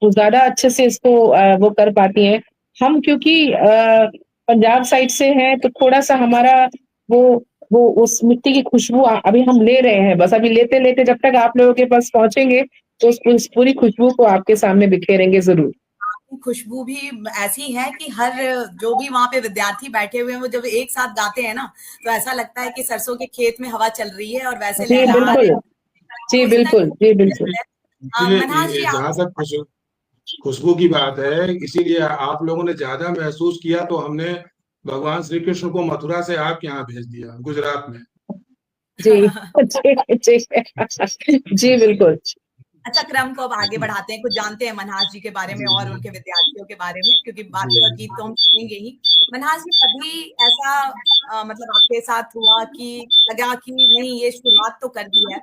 वो ज्यादा अच्छे से इसको वो कर पाती है। हम क्योंकि पंजाब साइड से हैं, तो थोड़ा सा हमारा वो उस मिट्टी की खुशबू अभी हम ले रहे हैं। बस अभी लेते लेते जब तक आप लोगों के पास पहुंचेंगे तो उस पूरी खुशबू को आपके सामने बिखेरेंगे जरूर। खुशबू भी ऐसी है कि हर जो भी वहां पे विद्यार्थी बैठे हुए हैं वो जब एक साथ गाते हैं ना, तो ऐसा लगता है कि सरसों के खेत में हवा चल रही है और वैसे जी बिल्कुल, जी बिल्कुल, जी बिल्कुल। मनहास जी, जहाँ तक खुशबू की बात है, इसीलिए आप लोगों ने ज्यादा महसूस किया तो हमने भगवान श्री कृष्ण को मथुरा से आपके यहाँ भेज दिया, गुजरात में। जी जी जी बिल्कुल। अच्छा, क्रम को अब आगे बढ़ाते हैं, कुछ जानते हैं मनहास जी के बारे में और उनके विद्यार्थियों के बारे में, क्योंकि बाकी और गीत तो हम सुनेंगे ही। मनहास जी, कभी ऐसा मतलब आपके साथ हुआ कि लगा कि नहीं ये शुरुआत तो कर दी है,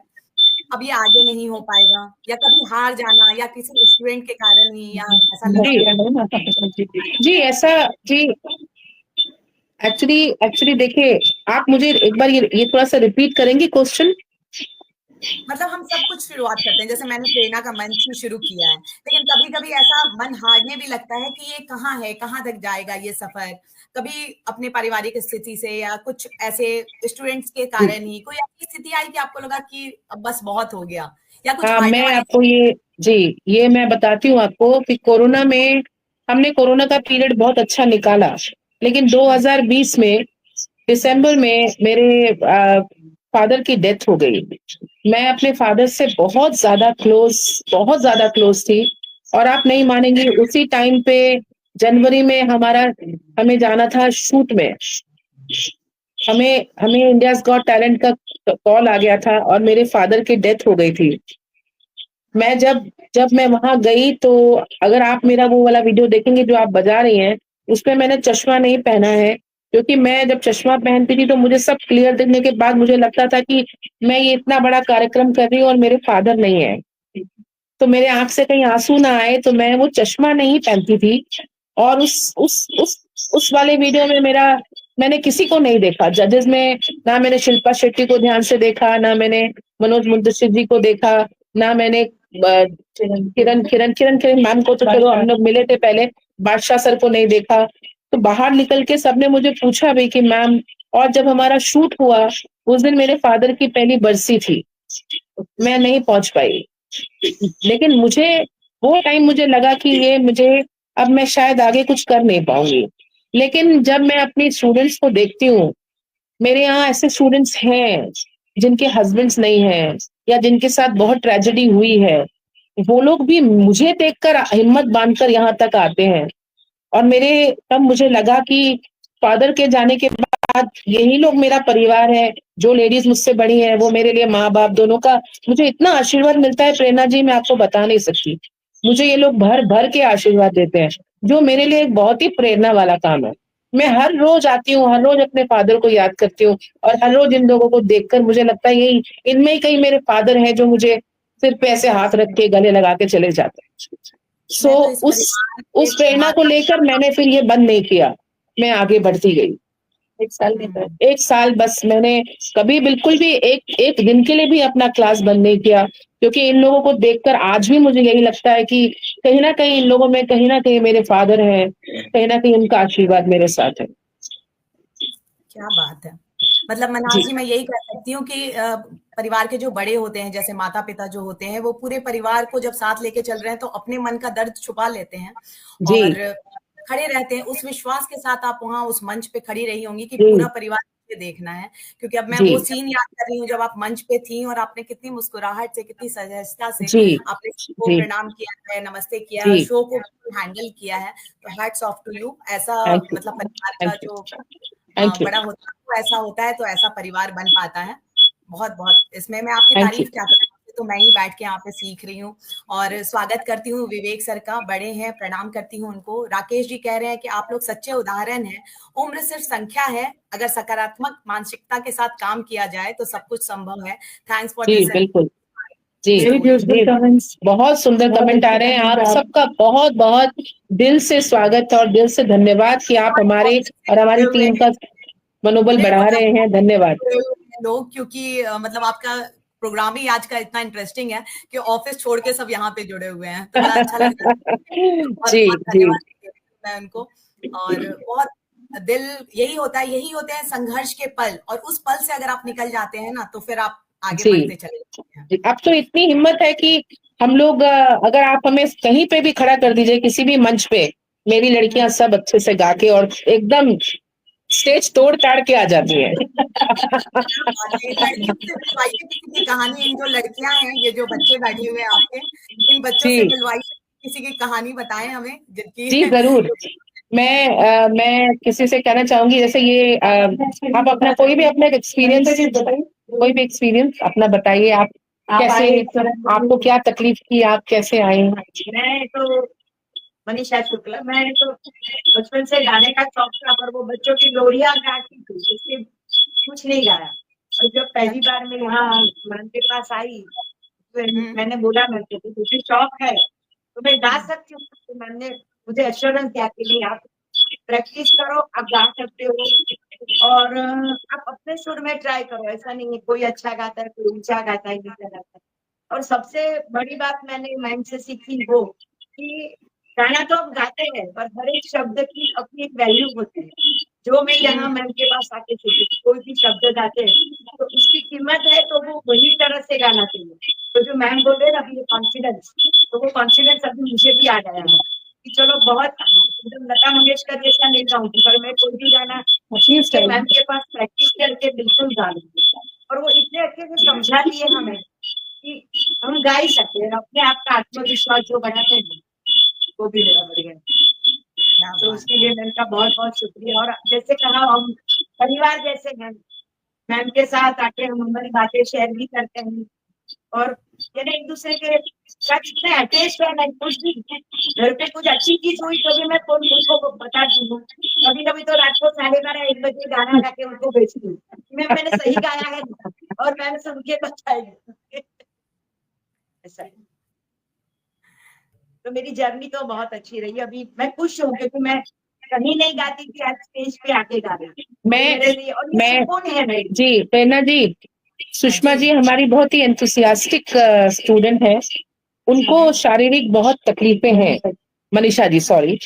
अब ये आगे नहीं हो पाएगा, या कभी हार जाना या किसी स्टूडेंट के कारण ही, या ऐसा लगा? जी ऐसा जी एक्चुअली देखिए, आप मुझे एक बार ये थोड़ा सा रिपीट करेंगे क्वेश्चन। मतलब हम सब कुछ शुरुआत करते हैं, जैसे मैंने प्रेरणा का मंच ही शुरू किया है, लेकिन कभी कभी ऐसा मन हारने भी लगता है कि ये कहाँ है, कहाँ तक जाएगा ये सफर। कभी अपने पारिवारिक स्थिति से या कुछ ऐसे स्टूडेंट्स के कारण ही कोई ऐसी स्थिति आई कि आपको लगा कि अब बस बहुत हो गया, या कुछ हाँ, फायदे मैं वाली? आपको ये मैं बताती हूँ आपको कि कोरोना में हमने कोरोना का पीरियड बहुत अच्छा निकाला, लेकिन 2020 में दिसंबर में मेरे फादर की डेथ हो गई। मैं अपने फादर से बहुत ज्यादा क्लोज थी, और आप नहीं मानेंगी, उसी टाइम पे जनवरी में हमें जाना था शूट में। हमें इंडियाज गॉट टैलेंट का कॉल आ गया था और मेरे फादर की डेथ हो गई थी। मैं जब मैं वहां गई, तो अगर आप मेरा वो वाला वीडियो देखेंगे जो आप बजा रही हैं, उसमें मैंने चश्मा नहीं पहना है, क्योंकि मैं जब चश्मा पहनती थी तो मुझे सब क्लियर दिखने के बाद मुझे लगता था कि मैं ये इतना बड़ा कार्यक्रम कर रही हूँ और मेरे फादर नहीं है, तो मेरे आंख से कहीं आंसू ना आए, तो मैं वो चश्मा नहीं पहनती थी। और उस वाले वीडियो में मैंने किसी को नहीं देखा जजेस में, ना मैंने शिल्पा शेट्टी को ध्यान से देखा, ना मैंने मनोज मुंतशिर जी को देखा, ना मैंने किरण मैम को, तो चलो हम लोग मिले थे पहले, बादशाह सर को नहीं देखा। तो बाहर निकल के सबने मुझे पूछा भी कि मैम, और जब हमारा शूट हुआ उस दिन मेरे फादर की पहली बरसी थी, मैं नहीं पहुंच पाई। लेकिन वो टाइम मुझे लगा कि अब मैं शायद आगे कुछ कर नहीं पाऊंगी। लेकिन जब मैं अपनी स्टूडेंट्स को देखती हूँ, मेरे यहाँ ऐसे स्टूडेंट्स हैं जिनके हस्बैंड्स नहीं हैं, या जिनके साथ बहुत ट्रेजेडी हुई है, वो लोग भी मुझे देखकर हिम्मत बांधकर यहाँ तक आते हैं। और तब मुझे लगा कि फादर के जाने के बाद बाद यही लोग मेरा परिवार है, जो लेडीज मुझसे बड़ी हैं वो मेरे लिए माँ बाप दोनों का मुझे इतना आशीर्वाद मिलता है प्रेरणा जी, मैं आपको बता नहीं सकती। मुझे ये लोग भर भर के आशीर्वाद देते हैं, जो मेरे लिए एक बहुत ही प्रेरणा वाला काम है। मैं हर रोज आती हूँ, हर रोज अपने फादर को याद करती हूँ, और हर रोज इन लोगों को देखकर मुझे लगता है यही इनमें ही कहीं मेरे फादर हैं, जो मुझे सिर पे ऐसे हाथ रख के गले लगा के चले जाते हैं। सो मैं तो इस उस परिवार उस के प्रेरणा को माता लेकर मैंने फिर ये बंद नहीं किया, मैं आगे बढ़ती गई। एक साल बस मैंने कभी बिल्कुल भी एक दिन के लिए भी अपना क्लास बंद नहीं किया, क्योंकि इन लोगों को देखकर आज भी मुझे यही लगता है कि कहीं ना कहीं इन लोगों में कहीं ना कहीं मेरे फादर हैं, कहीं ना कहीं उनका आशीर्वाद मेरे साथ है। क्या बात है। मतलब मनाज जी जी, मैं यही कह सकती हूँ कि परिवार के जो बड़े होते हैं, जैसे माता पिता जो होते हैं, वो पूरे परिवार को जब साथ लेके चल रहे हैं तो अपने मन का दर्द छुपा लेते हैं जी और खड़े रहते हैं। उस विश्वास के साथ आप वहां उस मंच पे खड़ी रही होंगी कि जी पूरा परिवार मुझे देखना है, क्योंकि अब मैं जी वो सीन याद कर रही हूँ जब आप मंच पे थी और आपने कितनी मुस्कुराहट से, कितनी सहजता से जी आपने को जी प्रणाम किया है, नमस्ते किया है, जी। और शो को हैंडल किया है। तो हैट्स ऑफ टू यू। ऐसा थैंक यू, मतलब परिवार का थैंक यू, जो थैंक यू, बड़ा होता है तो ऐसा होता है, तो ऐसा परिवार बन पाता है। बहुत बहुत इसमें मैं आपकी थैंक यू। तारीफ क्या करूँ, तो मैं ही बैठ के यहाँ पे सीख रही हूँ। और स्वागत करती हूँ विवेक सर का, बड़े हैं, प्रणाम करती हूँ उनको। राकेश जी कह रहे हैं कि आप लोग सच्चे उदाहरण हैं, उम्र सिर्फ संख्या है, अगर सकारात्मक मानसिकता के साथ काम किया जाए तो सब कुछ संभव है। थैंक्स फॉर जी दिस बिल्कुल। जी स्टोरी। बहुत सुंदर कमेंट आ रहे हैं, आप सबका बहुत बहुत दिल से स्वागत और दिल से धन्यवाद कि आप हमारे और हमारी टीम का मनोबल मेरे को बढ़ा ना रहे हैं। धन्यवाद। लोग, क्योंकि मतलब आपका प्रोग्राम ही आज का इतना इंटरेस्टिंग है कि ऑफिस छोड़ के सब यहाँ पे जुड़े हुए हैं, तो बड़ा अच्छा लग रहा है। बहुत जी बहुत जी धन्यवाद देती हूँ मैं उनको। और बहुत दिल, यही होता है, यही होते हैं संघर्ष के पल, और उस पल से अगर आप निकल जाते हैं ना तो फिर आप आगे जी। बढ़ते चले जाते हैं। अब तो इतनी हिम्मत है कि हम लोग अगर आप हमें कहीं पे भी खड़ा कर दीजिए किसी भी मंच पे, मेरी लड़कियां सब अच्छे से गा के और एकदम स्टेज तोड़ ताड़ के आ जाती हैं। लड़कियों से मिलवाइए किसी की कहानी, इन जो लड़कियां हैं, ये जो बच्चे बैठे हुए हैं आपके, इन बच्चों से जी मिलवाइए, किसी की कहानी बताएं हमें जी जिनकी जरूर। मैं किसी से कहना चाहूंगी, जैसे ये आप अपना कोई भी अपना एक्सपीरियंस बताइए, कोई भी एक्सपीरियंस अपना बताइए। आप कैसे, आपको क्या तकलीफ की, आप कैसे आई? मैं तो मनीषा शुक्ला, मैं तो बचपन से गाने का शौक था, पर वो बच्चों की लोरियां गाती थी, इसलिए कुछ नहीं गाया। और जब पहली बार मैं यहाँ मैम के पास आई तो मैंने बोला, मैम को तुझे शौक है तो मैं गा सकती हूँ। तो मैम ने मुझे एश्योरेंस दिया कि नहीं, आप प्रैक्टिस करो, आप गा सकते हो, और आप अपने सुर में ट्राई करो। ऐसा नहीं है कोई अच्छा गाता है, कोई ऊंचा गाता है, नीचा गाता है। और सबसे बड़ी बात मैंने मैम से सीखी वो कि गाना तो हम गाते हैं, पर हर एक शब्द की अपनी एक वैल्यू होती है। जो मैं यहाँ मैम के पास आके सीखी, कोई भी शब्द गाते हैं तो उसकी कीमत है, तो वो वही तरह से गाना चाहिए। तो जो मैम बोल रहे हैं अभी कॉन्फिडेंस, तो वो कॉन्फिडेंस अभी मुझे भी आ गया है कि चलो बहुत एकदम लता मंगेशकर जैसा नहीं गाऊंगी, पर मैं कोई भी गाना मैम के पास प्रैक्टिस करके बिल्कुल गा लूंगी। और वो इतने अच्छे से समझा दिए हमें कि हम गा ही सकते हैं, अपने आप का आत्मविश्वास जो बढ़ाते हैं वो भी मेरा बढ़ गया। तो उसके लिए मैम का बहुत बहुत शुक्रिया। और जैसे कहा, हम परिवार जैसे हैं, मैम के साथ आके हम हमारी बातें शेयर भी करते हैं, और यानी एक दूसरे के साथ इतने अटैच है। मैं कुछ भी घर पे कुछ अच्छी चीज हुई तो भी मैं फोन उनको बता दी हूँ। कभी कभी तो रात को 12:30-1 बजे गाना गा के उनको भेजती हूँ, मैंने सही गाया है, और मैंने सुन के बताई। ऐसा है। तो मेरी जर्नी तो बहुत अच्छी रही। अभी मैं खुश हूँ क्योंकि मैं कहीं नहीं गाती थी, आज स्टेज पे आके गा रही हूँ। मेरे लिए और ये सुकून है मेरे लिए। जी प्रेरणा जी, सुषमा जी हमारी बहुत ही एंथुसियास्टिक स्टूडेंट है, उनको शारीरिक बहुत तकलीफें हैं। मनीषा जी सॉरी,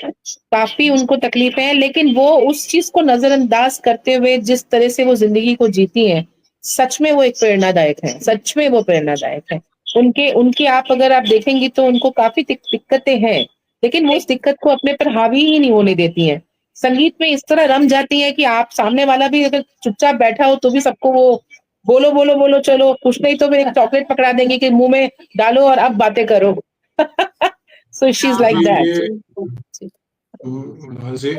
काफी उनको तकलीफें हैं, लेकिन वो उस चीज को नजरअंदाज करते हुए जिस तरह से वो जिंदगी को जीती हैं, सच में वो एक प्रेरणादायक है, सच में वो प्रेरणादायक है। उनकी आप अगर आप देखेंगी तो उनको काफी दिक्कतें हैं, लेकिन वो उस दिक्कत को अपने पर हावी ही नहीं होने देती हैं। संगीत में इस तरह रम जाती है कि आप सामने वाला भी अगर चुपचाप बैठा हो तो भी सबको वो बोलो बोलो बोलो, चलो कुछ नहीं तो फिर एक चॉकलेट पकड़ा देंगे कि मुंह में डालो और अब बातें करो। So she is like that. मुझे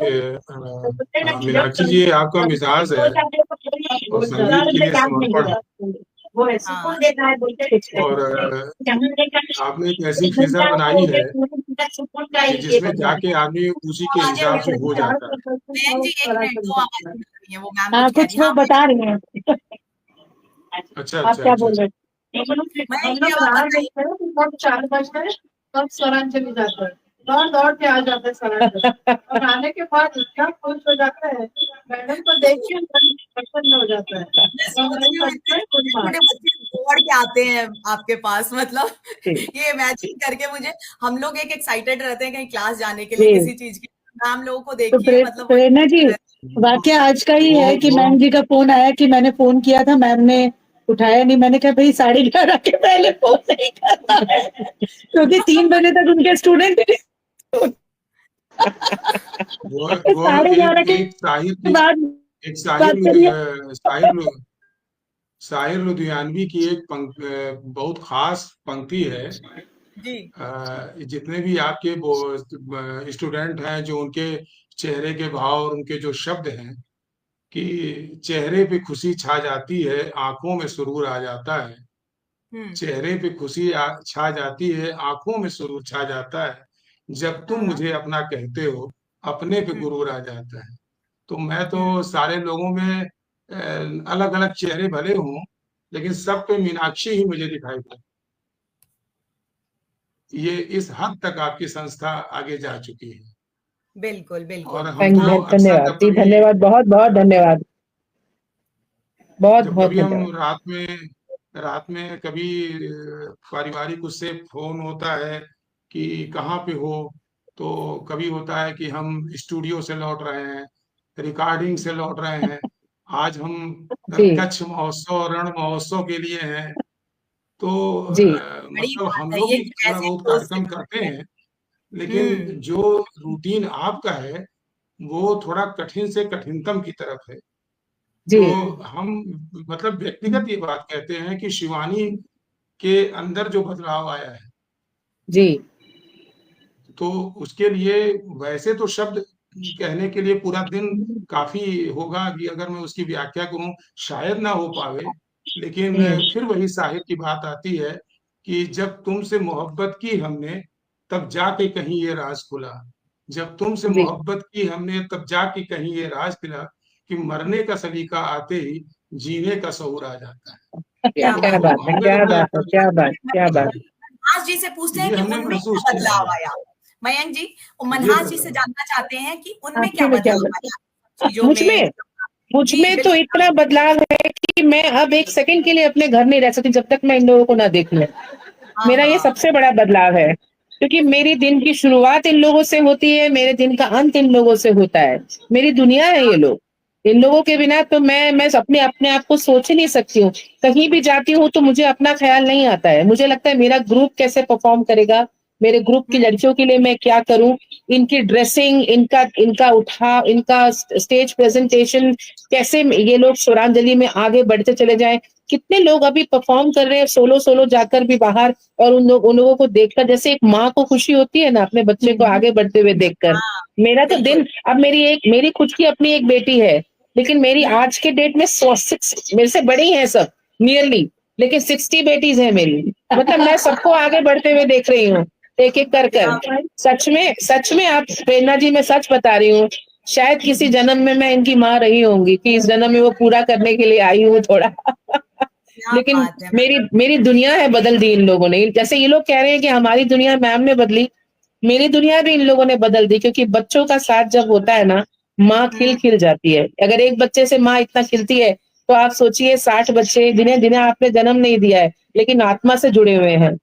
मीनाक्षी जी, आपका मिजाज है और संगीत के लिए समर्पण, वो है सुकून देता है बोलते और आपने एक ऐसी फिजा बनाई है सुकून का कि ही जिसमें जाके आदमी उसी के हिसाब से हो जाता है। बहन जी, एक मिनट, दो आवाजें निकल रही हैं, वो मैम हाँ, कुछ कह कुछ रही हैं। लोग बता रहे हैं। अच्छा आप अच्छा क्या अच्छा बोल रहे अच्छा। हैं? मैं हम ये लोग बात बाहर बताइए, जाते हैं तो बहुत 4 बजते हैं, तब स्वरांजलि जाता है, दौड़ दौड़ के आ जाते हैं स्वरांजलि, और आने के बाद इतना खुश हो जाता है, मैडम को देख के मन प्रसन्न हो जाता है। मैं तो सोच हमारे रही हूँ बच्चे इतने खुद छोटे बच्चे दौड़ के आते हैं आपके पास, मतलब जी ये इमेजिन करके मुझे, हम लोग एक एक्साइटेड रहते हैं कहीं क्लास जाने के लिए जी। किसी चीज की, मैम लोगों को तो देखिए, मतलब वो प्रेरणा जी, वाक्य आज का ही है कि मैम जी का फोन आया कि मैंने फोन किया था, मैम ने उठाया नहीं। मैंने कहा भाई 11:30 के पहले फोन नहीं करना है, क्योंकि 3 बजे तक उनके स्टूडेंट वो 11:30 के एक शाहिर की, बाद एक बात करिए। शाहिर लुधियानवी की एक बहुत खास पंक्ति है। जी जितने भी आपके स्टूडेंट हैं, जो उनके चेहरे के भाव और उनके जो शब्द हैं, कि चेहरे पे खुशी छा जाती है, आंखों में सुरूर आ जाता है। हम्म चेहरे पे खुशी छा जाती है, आंखों में सुरूर छा जाता है। जब तुम हाँ हाँ मुझे अपना कहते हो, अपने पे हम्म गुरूर आ जाता है। तो मैं तो हम्म सारे लोगों में अलग अलग चेहरे भले हों, लेकिन सब पे मीनाक्षी ही मुझे दिखाई पड़ती। ये इस हद तक आपकी संस्था आगे जा चुकी है। बिल्कुल और बिल्कुल। हमको अक्सर धन्यवाद जब जी, कभी धन्यवाद, बहुत बहुत धन्यवाद, बहुत जब बहुत कभी हम धन्यवाद। रात में कभी पारिवारिक उससे फोन होता है कि कहाँ पे हो, तो कभी होता है कि हम स्टूडियो से लौट रहे हैं, रिकॉर्डिंग से लौट रहे हैं, आज हम जी कच्छ महोत्सव, रण महोत्सव के लिए हैं। तो जी बड़ी मतलब बात हम है लोग ये भी कि थोड़ा ऐसे बहुत दोस्त कार्यक्रम करते हैं, लेकिन हम्म जो रूटीन आपका है वो थोड़ा कठिन से कठिनतम की तरफ है। जी तो हम मतलब व्यक्तिगत ये बात कहते हैं कि शिवानी के अंदर जो बदलाव आया है, जी तो उसके लिए वैसे तो शब्द कहने के लिए पूरा दिन काफी होगा कि अगर मैं उसकी व्याख्या करूं, शायद ना हो पावे। लेकिन हम्म फिर वही साहिर की बात आती है कि जब तुमसे मोहब्बत की हमने, तब जाके कहीं ये राज खुला। जब तुमसे जी। मोहब्बत की हमने, तब जाके कहीं ये राज खुला, कि मरने का सलीका आते ही जीने का शऊर आ जाता है। क्या क्या क्या बात तो बात है, हमने क्या अपने बात है, क्या बात, क्या बात। मनहास जी से पूछते हैं ये कि हमने उनमें क्या महसूस किया बदलाव है। आया। मयंक जी, ये मनहास जी से बदलाव जानना चाहते हैं कि उनमें आपके क्या में क्या बदलाव बदलाव? आया चीजों मुझ में। में मुझ जी में तो बिल्कुल। इतना बदलाव है कि मैं अब एक सेकंड के लिए अपने घर नहीं रह सकती जब तक मैं इन लोगों को ना देख लूं। हाँ मेरा ये हाँ सबसे बड़ा बदलाव है, क्योंकि मेरी दिन की शुरुआत इन लोगों से होती है, मेरे दिन का अंत इन लोगों से होता है। मेरी दुनिया है ये लोग। इन लोगों के बिना तो मैं अपने अपने आप को सोच ही नहीं सकती हूँ। कहीं भी जाती हूँ तो मुझे अपना ख्याल नहीं आता है। मुझे लगता है मेरा ग्रुप कैसे परफॉर्म करेगा, मेरे ग्रुप की लड़कियों के लिए मैं क्या करूं, इनकी ड्रेसिंग, इनका स्टेज प्रेजेंटेशन, कैसे ये लोग स्वरांजलि में आगे बढ़ते चले जाएं। कितने लोग अभी परफॉर्म कर रहे हैं सोलो सोलो जाकर भी बाहर, और उन लोगों को देखकर जैसे एक माँ को खुशी होती है ना अपने बच्चे को आगे बढ़ते हुए देखकर। हाँ मेरा तो बिल्कुल। दिन, अब मेरी खुद की अपनी एक बेटी है, लेकिन मेरी आज के डेट में 6 मेरे से बड़ी हैं सब नियरली, लेकिन 60 बेटीज हैं मेरी। मतलब मैं सबको आगे बढ़ते हुए देख रही हूँ, एक एक कर। सच में आप प्रेरणा जी, मैं सच बता रही हूँ, शायद किसी जन्म में मैं इनकी माँ रही होंगी, कि इस जन्म में वो पूरा करने के लिए आई हूँ थोड़ा। क्या लेकिन बात है। मेरी दुनिया है बदल दी इन लोगों ने। जैसे ये लोग कह रहे हैं कि हमारी दुनिया मैम ने बदली, मेरी दुनिया भी इन लोगों ने बदल दी। क्योंकि बच्चों का साथ जब होता है ना, माँ हम्म खिल जाती है। अगर एक बच्चे से माँ इतना खिलती है, तो आप सोचिए 60 बच्चे जिन्हें जिन्हें आपने जन्म नहीं दिया है, लेकिन आत्मा से जुड़े हुए हैं,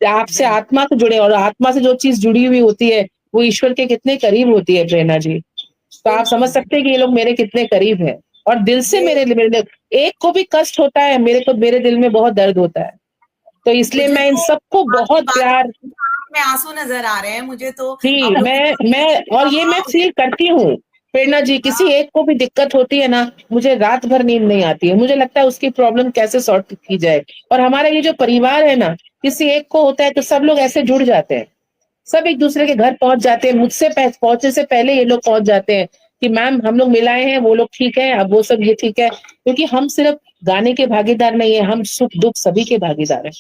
आपसे बिल्कुल आत्मा से जुड़े, और आत्मा से जो चीज जुड़ी हुई होती है वो ईश्वर के कितने करीब होती है प्रेरणा जी। तो आप समझ बिल्कुल सकते हैं कि ये लोग मेरे कितने करीब हैं, और दिल से ये मेरे एक को भी कष्ट होता है मेरे दिल में बहुत दर्द होता है। तो इसलिए मुझे मैं इन तो सबको आपकी बहुत बात प्यार। में आंसू नजर आ रहे हैं मुझे तो। जी, आप लोग मैं और ये मैं फील करती हूँ प्रेरणा जी। किसी हाँ एक को भी दिक्कत होती है ना, मुझे रात भर नींद नहीं आती है। मुझे लगता है उसकी प्रॉब्लम कैसे सॉर्ट की जाए। और हमारा ये जो परिवार है ना, किसी एक को होता है तो सब लोग ऐसे जुड़ जाते हैं। सब एक दूसरे के घर पहुंच जाते हैं, मुझसे पहुंचने से पहले ये लोग पहुंच जाते हैं कि मैम हम लोग मिलाए हैं, वो लोग ठीक है, अब वो सब ये ठीक है, क्योंकि हम सिर्फ गाने के भागीदार नहीं है, हम सुख दुख सभी के भागीदार हैं।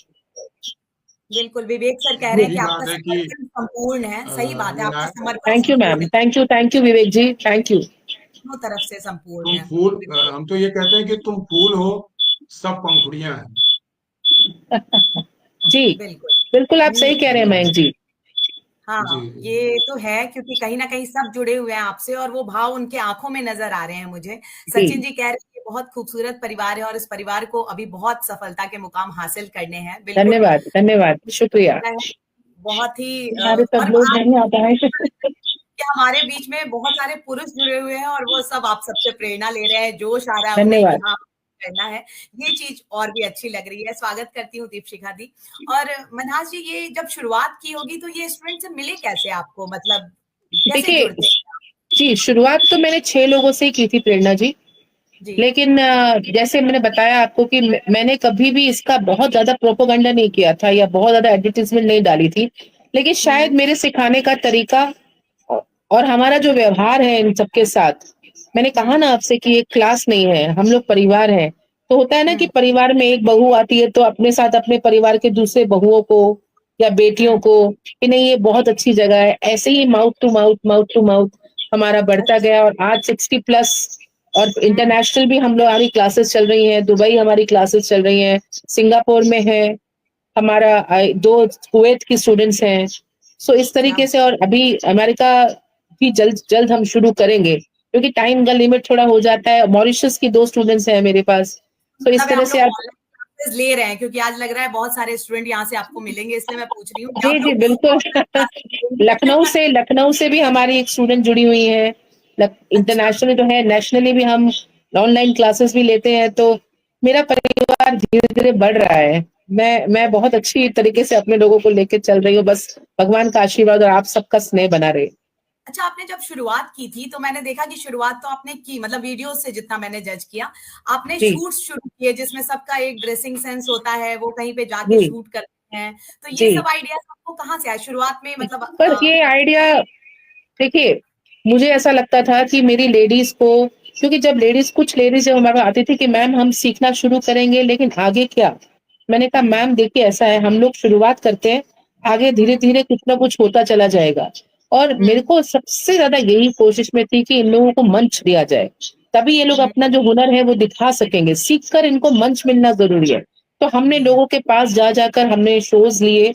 बिल्कुल, विवेक सर कह रहे हैं यही कि बात आपका है कि समर्पण संपूर्ण है, सही बात है, आपका समर्पण थैंक यू संपूर्ण मैम, है, thank you Vivek ji, thank you. दोनों तरफ से संपूर्ण तुम है। फूल, बिल्कुल, हम तो ये कहते हैं कि तुम फूल हो, सब पंखुड़ियां हैं। जी बिल्कुल। बिल्कुल, आप सही कह रहे हैं ये मयंक जी। जी हाँ, ये तो है क्योंकि कहीं न कहीं सब जुड़े हुए हैं आपसे और वो भाव उनके आँखों में नज़र आ रहे हैं मुझे। जी, सचिन जी कह रहे हैं कि बहुत खूबसूरत परिवार है और इस परिवार को अभी बहुत सफलता के मुकाम हासिल करने हैं। बिल्कुल, धन्यवाद धन्यवाद, शुक्रिया। लगता है बहुत ही हमारे सब और लोग आप नहीं आता है। कि हमारे बीच में बहुत सारे पुरुष जुड़े हुए हैं और वो सब आप सबसे प्रेरणा ले रहे हैं, जोश आ रहा है उन्हें कि धन्यवाद। हाँ, करना है। ये चीज़ और भी अच्छी लग रही है। स्वागत करती हूँ दीपशिखा दी। और मनहास जी ये जब शुरुआत की होगी तो ये स्टूडेंट से मिले कैसे आपको? मतलब कैसे देखिए, जुड़ते हैं? जी शुरुआत तो मैंने 6 लोगों से ही की थी प्रेरणा जी। जी। लेकिन जैसे मैंने बताया आपको कि मैंने कभी भी इसका बहुत ज्यादा प्रोपेगेंडा नहीं किया था या बहुत ज्यादा एडवर्टाइजमेंट नहीं डाली थी। लेकिन शायद मेरे सिखाने का तरीका औ और हमारा जो व्यवहार है इन सबके साथ, मैंने कहा ना आपसे कि एक क्लास नहीं है, हम लोग परिवार हैं। तो होता है ना कि परिवार में एक बहू आती है तो अपने साथ अपने परिवार के दूसरे बहुओं को या बेटियों को कि नहीं ये बहुत अच्छी जगह है, ऐसे ही माउथ टू माउथ हमारा बढ़ता गया और आज 60 प्लस और इंटरनेशनल भी हम लोग हमारी क्लासेस चल रही हैं, दुबई हमारी क्लासेस चल रही हैं, सिंगापुर में है हमारा 2 कुवैत की स्टूडेंट्स हैं। सो इस तरीके से और अभी अमेरिका भी जल्द जल्द हम शुरू करेंगे क्योंकि टाइम का लिमिट थोड़ा हो जाता है। मॉरिशस की 2 स्टूडेंट्स हैं मेरे पास। तो इस मतलब तरह हम से लोग आप ऑनलाइन क्लासेस ले रहे हैं क्योंकि आज लग रहा है बहुत सारे स्टूडेंट यहाँ से आपको मिलेंगे इसलिए मैं पूछ रही हूँ कि जी, आप जी, लोग बिल्कुल। ऑनलाइन क्लासेस लेंगे। लखनऊ से भी हमारी एक स्टूडेंट जुड़ी हुई है। अच्छा, इंटरनेशनल जो है, नेशनली भी हम ऑनलाइन क्लासेस भी लेते हैं। तो मेरा परिवार धीरे-धीरे बढ़ रहा है। मैं बहुत अच्छी तरीके से अपने लोगों को लेके चल रही हूँ। बस भगवान का आशीर्वाद और आप सबका स्नेह बना रहे। अच्छा आपने जब शुरुआत की थी तो मैंने देखा कि शुरुआत तो आपने की मतलब वीडियो से जितना मैंने जज किया, आपने जी, शूट्स शुरू किए जिसमें सबका एक ड्रेसिंग सेंस होता है, वो कहीं पे जाके जी, शूट करते हैं। तो ये जी। सब आइडियाज़ आपको कहाँ से आए? शुरुआत में मतलब पर ये आइडिया देखिए, मुझे ऐसा लगता था कि मेरी लेडीज़ को क्योंकि जब कुछ लेडीज़ जब हमारे पास आती थी कि मैम हम सीखना शुरू करेंगे लेकिन आगे क्या? मैंने कहा मैम देखिए ऐसा है हम लोग शुरुआत करते हैं, आगे धीरे-धीरे कुछ ना कुछ होता चला जाएगा। और मेरे को सबसे ज़्यादा यही कोशिश में थी कि इन लोगों को मंच दिया जाए, तभी ये लोग अपना जो हुनर है वो दिखा सकेंगे, सीख कर इनको मंच मिलना ज़रूरी है। तो हमने लोगों के पास जा जाकर हमने शोज़ लिए,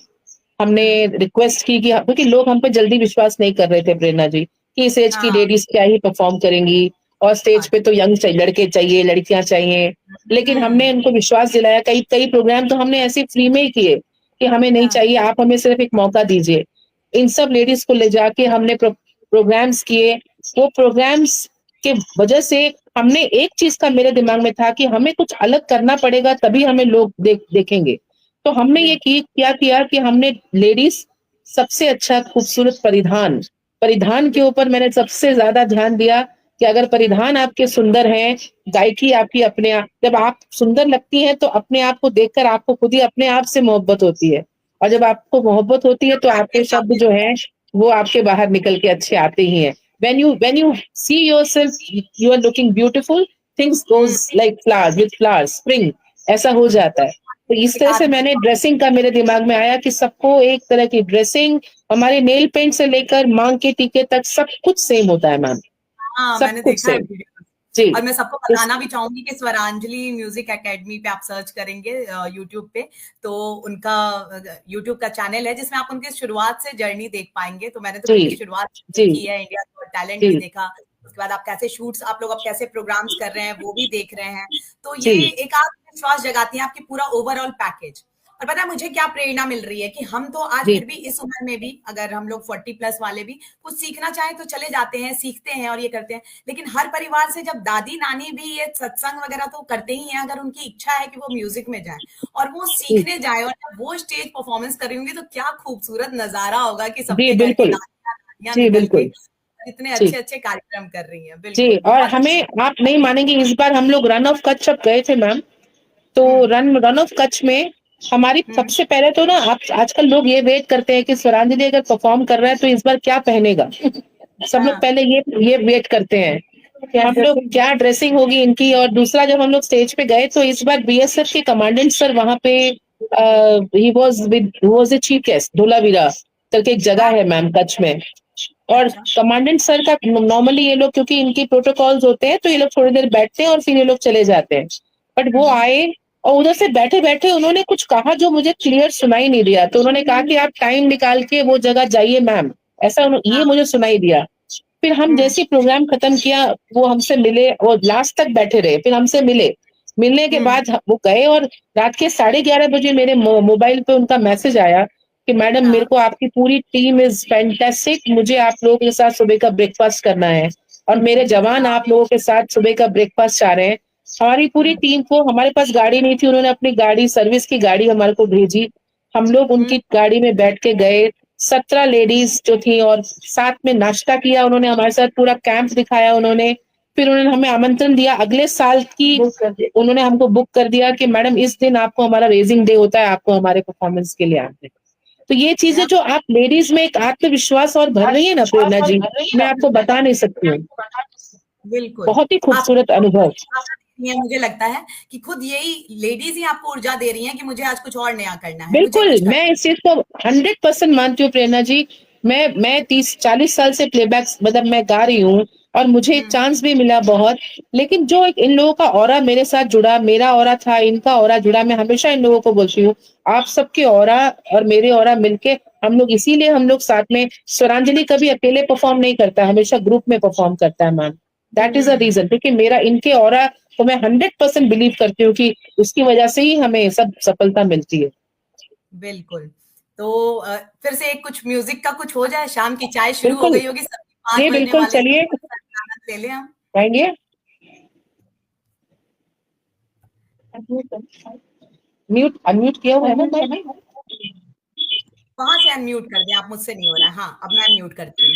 हमने रिक्वेस्ट की कि क्योंकि लोग हम पे जल्दी विश्वास नहीं कर रहे थे प्रेरणा जी कि इस एज की हाँ, लेडीज क्या ही परफॉर्म करेंगी और स्टेज पे तो यंग चाहिए, लड़के चाहिए, लड़कियां चाहिए। लेकिन हमने उनको विश्वास दिलाया। कई कई प्रोग्राम तो हमने ऐसे फ्री में ही किए कि हमें नहीं चाहिए, आप हमें सिर्फ एक मौका दीजिए। इन सब लेडीज को ले जाके हमने प्रोग्राम्स किए। वो प्रोग्राम्स के वजह से हमने एक चीज का मेरे दिमाग में था कि हमें कुछ अलग करना पड़ेगा तभी हमें लोग देखेंगे। तो हमने ये क्या किया कि हमने लेडीज सबसे अच्छा खूबसूरत परिधान के ऊपर मैंने सबसे ज्यादा ध्यान दिया कि अगर परिधान आपके सुंदर हैं, गायकी आपकी अपने आप जब आप सुंदर लगती हैं तो अपने आप को देखकर आपको खुद ही अपने आप से मोहब्बत होती है। और जब आपको मोहब्बत होती है तो आपके शब्द जो हैं वो आपके बाहर निकल के अच्छे आते ही हैं। When you see yourself, you are looking beautiful, things goes like flowers with flowers, spring ऐसा हो जाता है। तो इस तरह से मैंने ड्रेसिंग का मेरे दिमाग में आया कि सबको एक तरह की ड्रेसिंग, हमारे नेल पेंट से लेकर मांग के टीके तक सब कुछ सेम होता है मैम, हाँ, सब मैंने कुछ देखा है सेम। वीडियो जी, और मैं सबको इस बताना भी चाहूंगी कि स्वरांजलि म्यूजिक एकेडमी पे आप सर्च करेंगे यूट्यूब पे तो उनका यूट्यूब का चैनल है जिसमें आप उनकी शुरुआत से जर्नी देख पाएंगे। तो मैंने तो जी, उनकी शुरुआत जी, देखी है, इंडिया का टैलेंट भी जी, देखा, उसके बाद आप कैसे शूट्स आप लोग अब कैसे प्रोग्राम्स कर रहे हैं वो भी देख रहे हैं। तो ये जी, एक आत्मविश्वास जगाती है आपकी पूरा ओवरऑल पैकेज। और पता है मुझे क्या प्रेरणा मिल रही है कि हम तो आज जी, फिर भी इस उम्र में भी अगर हम लोग 40 प्लस वाले भी कुछ सीखना चाहें तो चले जाते हैं, सीखते हैं और ये करते हैं। लेकिन हर परिवार से जब दादी नानी भी ये सत्संग वगैरह तो करते ही हैं अगर उनकी इच्छा है कि वो म्यूजिक में जाए और वो जी, सीखने जाए और जब वो स्टेज परफॉर्मेंस कर रही होंगी तो क्या खूबसूरत नजारा होगा कि जी, सबके घर की बिल्कुल, नानियां जी, निकल के बिल्कुल, इतने जी, अच्छे अच्छे कार्यक्रम कर रही हैं। जी। बिल्कुल और बहुत हमें आप नहीं मानेंगे इस बार हम लोग रन ऑफ कच्छ अब गए थे मैम। तो रन रन ऑफ कच्छ में हमारी सबसे पहले तो ना आप आजकल लोग ये वेट करते हैं कि स्वरांजलि अगर परफॉर्म कर रहा है तो इस बार क्या पहनेगा। सब लोग पहले ये वेट करते हैं कि हम लोग क्या ड्रेसिंग होगी इनकी। और दूसरा जब हम लोग स्टेज पे गए तो इस बार बीएसएफ के कमांडेंट सर वहां पे he was the chief guest. Dholavira करके एक जगह है मैम कच्छ में। और कमांडेंट सर का नॉर्मली ये लोग क्योंकि इनकी प्रोटोकॉल्स होते हैं तो ये लोग थोड़ी देर बैठते हैं और फिर ये लोग चले जाते हैं। बट वो आए और उधर से बैठे बैठे उन्होंने कुछ कहा जो मुझे क्लियर सुनाई नहीं दिया। तो उन्होंने कहा कि आप टाइम निकाल के वो जगह जाइए मैम, ऐसा ये मुझे सुनाई दिया। फिर हम जैसे प्रोग्राम खत्म किया वो हमसे मिले और लास्ट तक बैठे रहे। फिर हमसे मिलने के बाद वो गए और रात के 11:30 बजे मेरे मोबाइल पे उनका मैसेज आया कि मैडम मेरे को आपकी पूरी टीम इज फैंटास्टिक, मुझे आप लोगों के साथ सुबह का ब्रेकफास्ट करना है और मेरे जवान आप लोगों के साथ सुबह का ब्रेकफास्ट चाह रहे हैं। हमारी पूरी टीम को, हमारे पास गाड़ी नहीं थी, उन्होंने अपनी गाड़ी, सर्विस की गाड़ी हमारे को भेजी। हम लोग उनकी गाड़ी में बैठ के गए। 17 लेडीज जो थी और साथ में नाश्ता किया उन्होंने हमारे साथ, पूरा कैंप दिखाया उन्होंने। फिर उन्होंने हमें आमंत्रण दिया अगले साल की, उन्होंने हमको बुक कर दिया कि मैडम इस दिन आपको हमारा रेजिंग डे होता है, आपको हमारे परफॉर्मेंस के लिए आते। तो ये चीजें जो आप लेडीज में एक आत्मविश्वास और भर रही है ना प्रेरणा जी, मैं आपको बता नहीं सकती हूँ। बिल्कुल, बहुत ही खूबसूरत अनुभव। मुझे लगता है कि खुद यही लेडीज ही आपको ऊर्जा दे रही हैं कि मुझे आज कुछ और नया करना है। बिल्कुल, मैं इस चीज को 100% मानती हूँ प्रेरणा जी। मैं 30-40 साल से प्लेबैक मतलब मैं गा रही हूँ और मुझे एक चांस भी मिला बहुत। लेकिन जो एक इन लोगों का ऑरा मेरे साथ जुड़ा, मेरा ऑरा था, इनका ऑरा जुड़ा। मैं हमेशा इन लोगों को बोलती हूँ आप सबके ऑरा और मेरे ऑरा मिलके हम लोग, इसीलिए हम लोग साथ में, स्वरांजलि कभी अकेले परफॉर्म नहीं करता, हमेशा ग्रुप में परफॉर्म करता है ma'am. That is a reason, क्योंकि मेरा इनके ऑरा तो मैं 100% बिलीव करती हूँ कि उसकी वजह से ही हमें सब सफलता मिलती है। बिल्कुल। तो फिर से एक कुछ म्यूजिक का कुछ हो जाए, शाम की चाय शुरू हो गई होगी, सबकी 5 बजने बिल्कुल, वाले, चलिए आनंद ले लें हम। आएंगे। म्यूट अनम्यूट किया हुआ है ना? वहां से अनम्यूट कर दें, आप, मुझसे नहीं हो रहा है। हाँ, अब मैं म्यूट करती हूँ।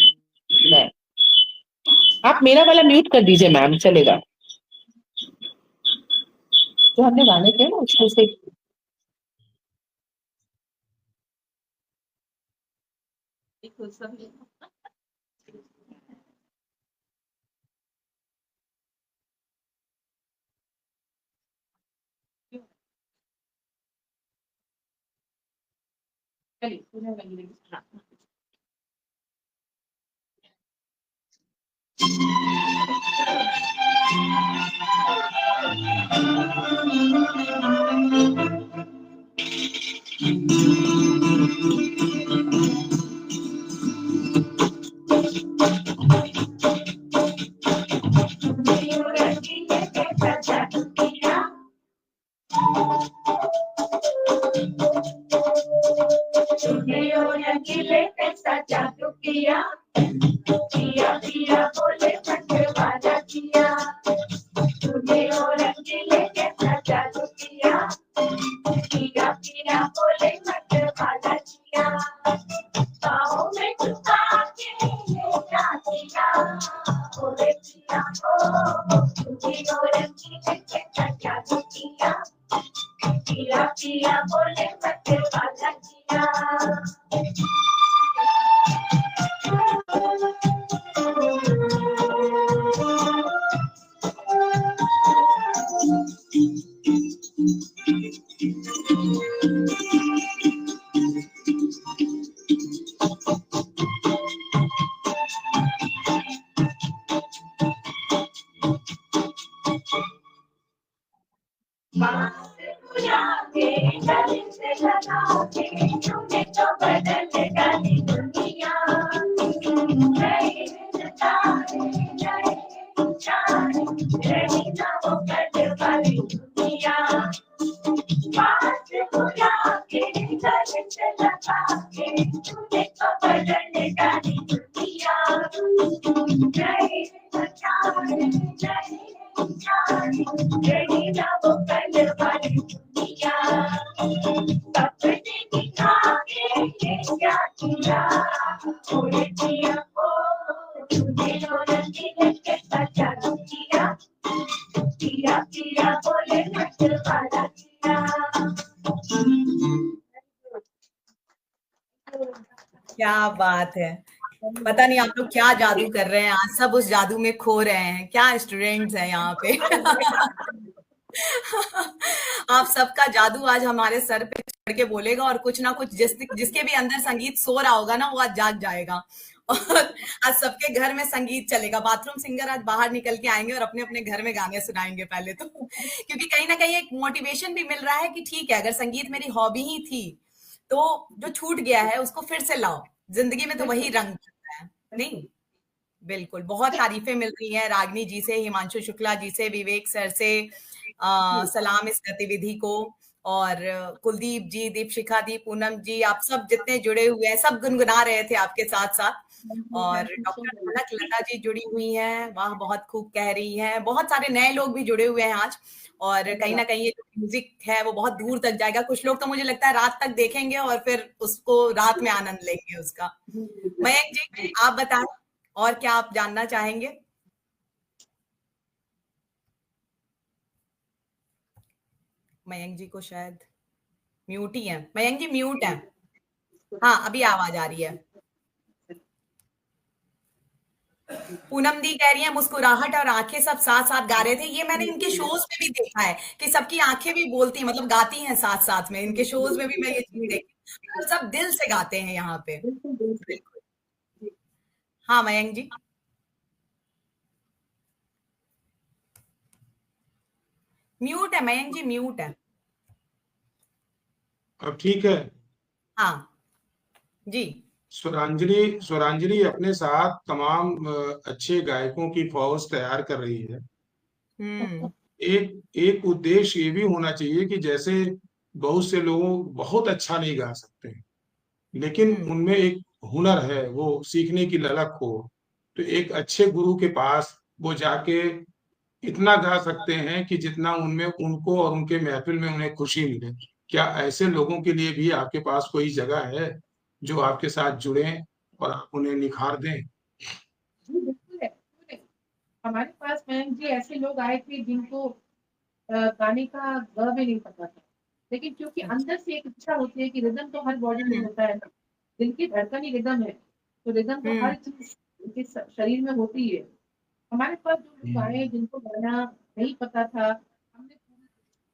आप मेरा वाला म्यूट कर दीजिए मैम, चलेगा। जो हमने गाने थे ना उसमें से क्या बात है। पता नहीं आप लोग क्या जादू कर रहे हैं, आज सब उस जादू में खो रहे हैं। क्या स्टूडेंट्स हैं यहाँ पे। आप सबका जादू आज हमारे सर पे चढ़ के बोलेगा और कुछ ना कुछ जिसके भी अंदर संगीत सो रहा होगा ना, वो आज जाग जाएगा। और आज सबके घर में संगीत चलेगा। बाथरूम सिंगर आज बाहर निकल के आएंगे और अपने अपने घर में गाने सुनाएंगे पहले तो। क्योंकि कहीं ना कहीं एक मोटिवेशन भी मिल रहा है कि ठीक है, अगर संगीत मेरी हॉबी ही थी तो जो छूट गया है उसको फिर से लाओ। जिंदगी में तो वही रंग है, नहीं? बिल्कुल। बहुत तारीफें मिल रही हैं रागिनी जी से, हिमांशु शुक्ला जी से, विवेक सर से सलाम इस गतिविधि को। और कुलदीप जी, दीपशिखा दी, पूनम जी, आप सब जितने जुड़े हुए हैं, सब गुनगुना रहे थे आपके साथ साथ। और डॉक्टर कनक लता जी जुड़ी हुई हैं, वाह बहुत खूब कह रही हैं। बहुत सारे नए लोग भी जुड़े हुए हैं आज। और कहीं ना कहीं ये जो म्यूजिक है वो बहुत दूर तक जाएगा। कुछ लोग तो मुझे लगता है रात तक देखेंगे और फिर उसको रात में आनंद लेंगे उसका। मयंक जी, आप बताएं और क्या आप जानना चाहेंगे? मयंक जी को शायद म्यूट ही है। मयंक जी म्यूट है। हाँ, अभी आवाज आ रही है। पूनम दी कह रही है मुस्कुराहट और आंखें सब साथ साथ गा रहे थे। ये मैंने इनके शोज में भी देखा है कि सबकी आंखें भी बोलती, मतलब गाती हैं साथ साथ में। इनके शोज में भी मैं ये चीज देखी, और सब दिल से गाते हैं यहाँ पे। बिल्कुल। हाँ मयंक जी। म्यूट है मयंक जी, म्यूट है। अब ठीक है? हाँ जी। स्वरांजलि अपने साथ तमाम अच्छे गायकों की फौज तैयार कर रही है। एक एक उद्देश्य ये भी होना चाहिए कि जैसे बहुत से लोग बहुत अच्छा नहीं गा सकते, लेकिन उनमें एक हुनर है, वो सीखने की ललक हो, तो एक अच्छे गुरु के पास वो जाके इतना गा सकते हैं कि जितना उनमें उनको और उनके महफिल में उन्हें खुशी मिले। क्या ऐसे लोगों के लिए भी आपके पास कोई जगह है जो आपके साथ जुड़े और आप उन्हें निखार दें? जी बिल्कुल है, बिल्कुल है। हमारे पास मैम जी ऐसे लोग आए थे जिनको गाने का ग भी नहीं पता था, लेकिन क्योंकि अंदर से एक इच्छा होती है कि रिदम तो हर बॉडी में होता है ना, दिल की धड़कन ही रिदम है, तो रिदम तो हर चीज उनके शरीर में होती है। हमारे पास जो लोग आए जिनको गाना नहीं पता था, हमने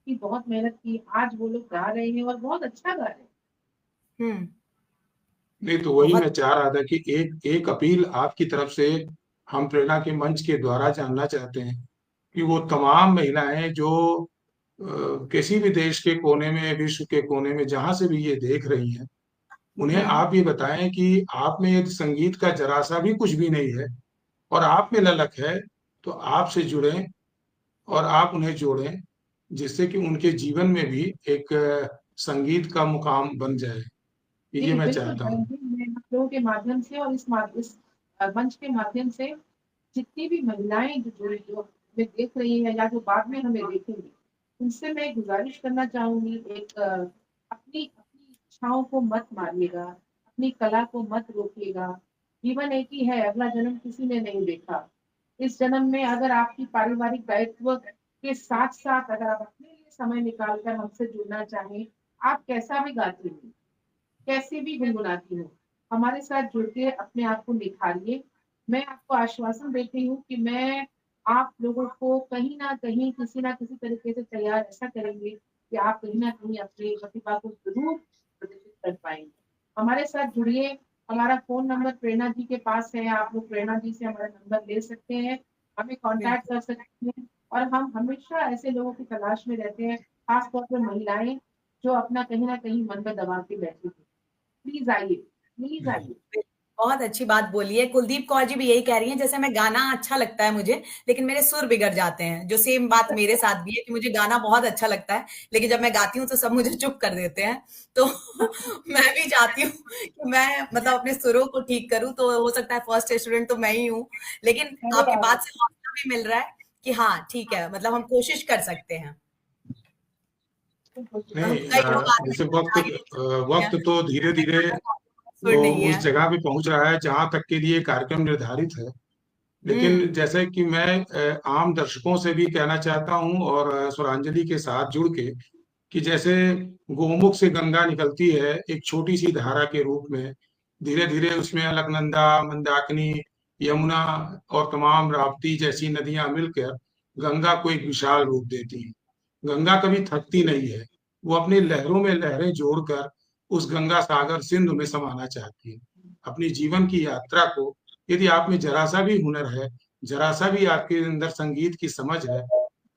की बहुत मेहनत की, आज वो लोग गा रहे हैं और बहुत अच्छा गा रहे हैं। नहीं तो वही मैं चाह रहा था कि एक अपील आपकी तरफ से हम प्रेरणा के मंच के द्वारा जानना चाहते हैं कि वो तमाम महिलाएं जो किसी भी देश के कोने में, विश्व के कोने में, जहां से भी ये देख रही हैं, उन्हें आप ये बताएं कि आप में यदि संगीत का जरा सा भी कुछ भी नहीं है और आप में ललक है, तो आपसे जुड़ें और आप उन्हें जोड़ें, जिससे कि उनके जीवन में भी एक संगीत का मुकाम बन जाए। ये मैं चाहता हूँ। मैं आप लोगों के माध्यम से और इस मंच के माध्यम से जितनी भी महिलाएं जो देख रही है या जो बाद में हमें देखेंगी, उनसे मैं गुजारिश करना चाहूंगी, एक अपनी इच्छाओं को मत मारिएगा, अपनी कला को मत रोकिएगा। जीवन एक ही है, अगला जन्म किसी ने नहीं देखा। इस जन्म में अगर आपकी पारिवारिक दायित्व के साथ साथ अगर आप अपने लिए समय निकालकर हमसे जुड़ना चाहें, आप कैसा भी गाती हो, कैसे भी गुनगुनाती हो, हमारे साथ जुड़ के अपने आप को निखारिए। मैं आपको आश्वासन देती हूँ कि मैं आप लोगों को कहीं ना कहीं किसी ना किसी तरीके से तैयार ऐसा करेंगे कि आप कहीं ना कहीं अपनी प्रतिभा को जरूर प्रदर्शित कर पाएंगे। हमारे साथ जुड़िए। हमारा फोन नंबर प्रेरणा जी के पास है, आप लोग प्रेरणा जी से हमारा नंबर ले सकते हैं, हमें कांटेक्ट कर सकते हैं। और हम हमेशा ऐसे लोगों की तलाश में रहते हैं, खासतौर पर महिलाएं जो अपना कहीं ना कहीं मन में दबा के बैठी थी। प्लीज आइए, प्लीज आइए। बहुत अच्छी बात बोली है। कुलदीप कौर जी भी यही कह रही हैं, जैसे मैं गाना अच्छा लगता है मुझे, लेकिन मेरे सुर बिगड़ जाते हैं। जो सेम बात मेरे साथ भी है कि मुझे गाना बहुत अच्छा लगता है, लेकिन जब मैं गाती हूँ तो सब मुझे चुप कर देते हैं। तो मैं भी चाहती हूँ कि मैं मतलब अपने सुरों को ठीक करूँ। तो हो सकता है फर्स्ट स्टूडेंट तो मैं ही हूँ, लेकिन आपकी बात से हौसला भी मिल रहा है कि हाँ ठीक है, मतलब हम कोशिश कर सकते हैं। नहीं, जैसे वक्त तो धीरे धीरे वो उस जगह पे पहुंच रहा है जहां तक के लिए कार्यक्रम निर्धारित है, लेकिन जैसे कि मैं आम दर्शकों से भी कहना चाहता हूं और स्वरांजलि के साथ जुड़ के कि जैसे गोमुख से गंगा निकलती है एक छोटी सी धारा के रूप में, धीरे धीरे उसमें अलकनंदा, मंदाकिनी, यमुना और तमाम राप्ती जैसी नदियां मिलकर गंगा को एक विशाल रूप देती हैं। गंगा कभी थकती नहीं है, वो अपनी लहरों में लहरें जोड़कर उस गंगा सागर सिंधु में समाना चाहती है। अपनी जीवन की यात्रा को, यदि आप में जरा सा भी हुनर है, जरा सा भी आपके अंदर संगीत की समझ है,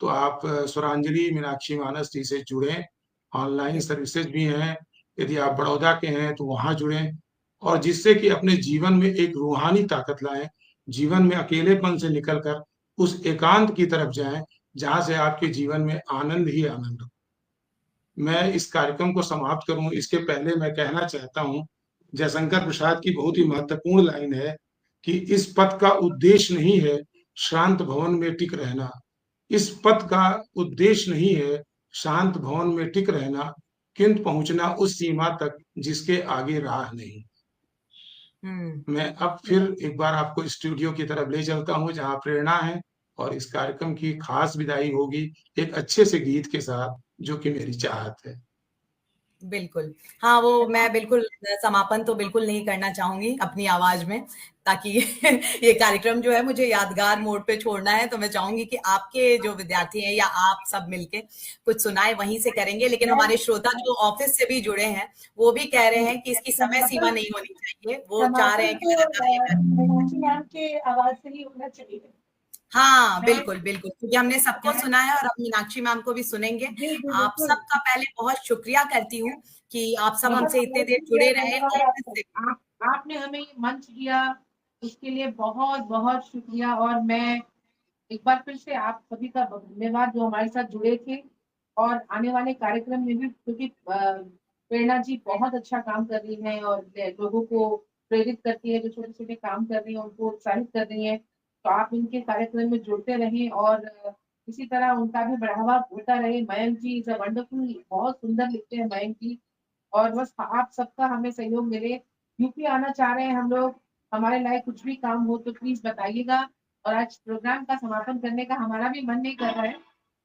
तो आप स्वरांजलि मीनाक्षी मानस जी से जुड़ें। ऑनलाइन सर्विसेज भी हैं, यदि आप बड़ौदा के हैं तो वहां जुड़ें, और जिससे कि अपने जीवन में एक रूहानी ताकत लाएं, जीवन में अकेलेपन से निकलकर उस एकांत की तरफ जाएं जहां से आपके जीवन में आनंद ही आनंद हो। मैं इस कार्यक्रम को समाप्त करूं इसके पहले मैं कहना चाहता हूं, जयशंकर प्रसाद की बहुत ही महत्वपूर्ण लाइन है कि इस पथ का उद्देश्य नहीं है शांत भवन में टिक रहना, इस पथ का उद्देश्य नहीं है शांत भवन में टिक रहना, किंतु पहुंचना उस सीमा तक जिसके आगे राह नहीं। मैं अब फिर एक बार आपको स्टूडियो की तरफ ले चलता हूं जहां प्रेरणा है, और इस कार्यक्रम की खास विदाई होगी एक अच्छे से गीत के साथ, जो कि मेरी चाहत है। बिल्कुल। हाँ, वो मैं बिल्कुल समापन तो बिल्कुल नहीं करना चाहूंगी अपनी आवाज में, ताकि ये कार्यक्रम जो है मुझे यादगार मोड पे छोड़ना है, तो मैं चाहूंगी कि आपके जो विद्यार्थी हैं या आप सब मिलके कुछ सुनाए, वहीं से करेंगे। लेकिन हमारे श्रोता जो ऑफिस से भी जुड़े हैं, वो भी कह रहे हैं कि इसकी समय सीमा नहीं होनी चाहिए, वो चाह रहे हैं कि मीनाक्षी मैम के आवाज से ही होना चाहिए। हाँ, बिल्कुल, बिल्कुल, क्योंकि हमने सबको सुना है और अब मीनाक्षी मैम को भी सुनेंगे। आप सबका पहले बहुत शुक्रिया करती हूँ कि आप सब हमसे इतने देर जुड़े रहे। आपने हमें ये मंच दिया, उसके लिए बहुत बहुत शुक्रिया। और मैं एक बार फिर से आप सभी का धन्यवाद जो हमारे साथ जुड़े थे, और आने वाले कार्यक्रम में भी, क्योंकि प्रेरणा जी बहुत अच्छा काम कर रही हैं और लोगों को प्रेरित करती है, जो छोटे छोटे काम कर रही है उनको उत्साहित कर रही है। तो आप इनके कार्यक्रम में जुड़ते रहें और इसी तरह उनका भी बढ़ावा होता रहे। मयंक जी इज अ वंडरफुल, बहुत सुंदर लिखते हैं मयंक जी, और बस आप सबका हमें सहयोग मिले। यूपी आना चाह रहे हैं हम लोग, हमारे लायक कुछ भी काम हो तो प्लीज बताइएगा। और आज प्रोग्राम का समापन करने का हमारा भी मन नहीं कर रहा है,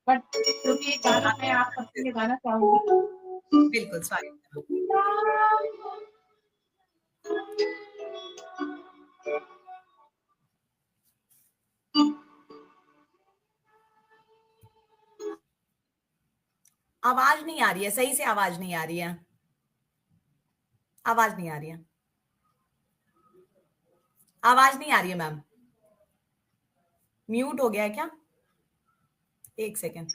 बट क्योंकि एक गाना मैं आप सबके लिए गाना चाहूंगी। बिल्कुल, स्वागत। आवाज नहीं आ रही है, सही से आवाज नहीं आ रही है, आवाज नहीं आ रही है, आवाज नहीं आ रही है मैम। म्यूट हो गया है क्या? एक सेकेंड।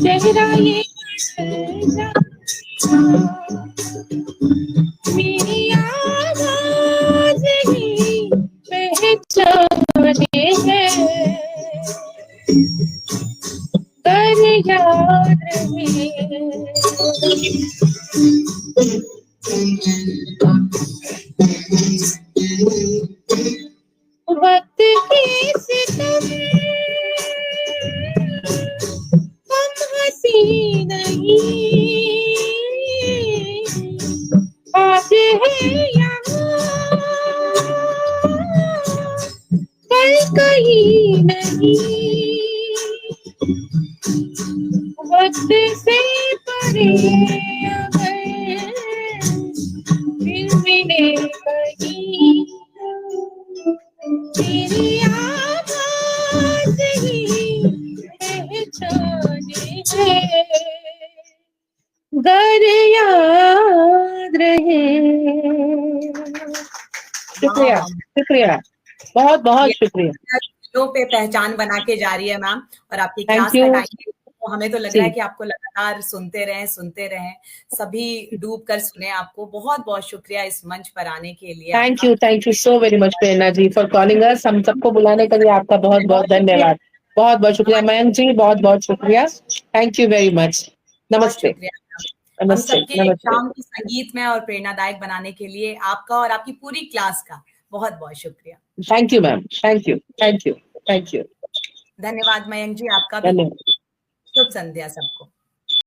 चेहरा ये मेरी आवाज ही पहचाने है, कर याद रहे वक्त की सितम हम हंसी नहीं, आज है यहाँ कल कहीं नहीं, वक्त से परे अगर फिर मिले कहीं, तेरी आवाज ही पहचाने है, घर याद रहे। शुक्रिया, शुक्रिया, बहुत बहुत शुक्रिया। दिलों पे पहचान बना के जा रही है मैम, और आपकी क्लास Thank you. का टाइम तो हमें तो लग रहा है कि आपको लगातार सुनते रहें, सभी डूब कर सुने आपको। बहुत बहुत शुक्रिया इस मंच पर आने के लिए। Thank you so very much Prerna ji for calling us. हम सबको बुलाने के लिए आपका बहुत बहुत धन्यवाद, बहुत बहुत शुक्रिया। मयंक जी बहुत बहुत शुक्रिया, थैंक यू वेरी मच। नमस्ते। हम सबके शाम को संगीत में और प्रेरणादायक बनाने के लिए आपका और आपकी पूरी क्लास का बहुत बहुत शुक्रिया। Thank you ma'am, thank you. धन्यवाद मयंक जी, आपका भी। धन्यवाद। शुभ संध्या सबको।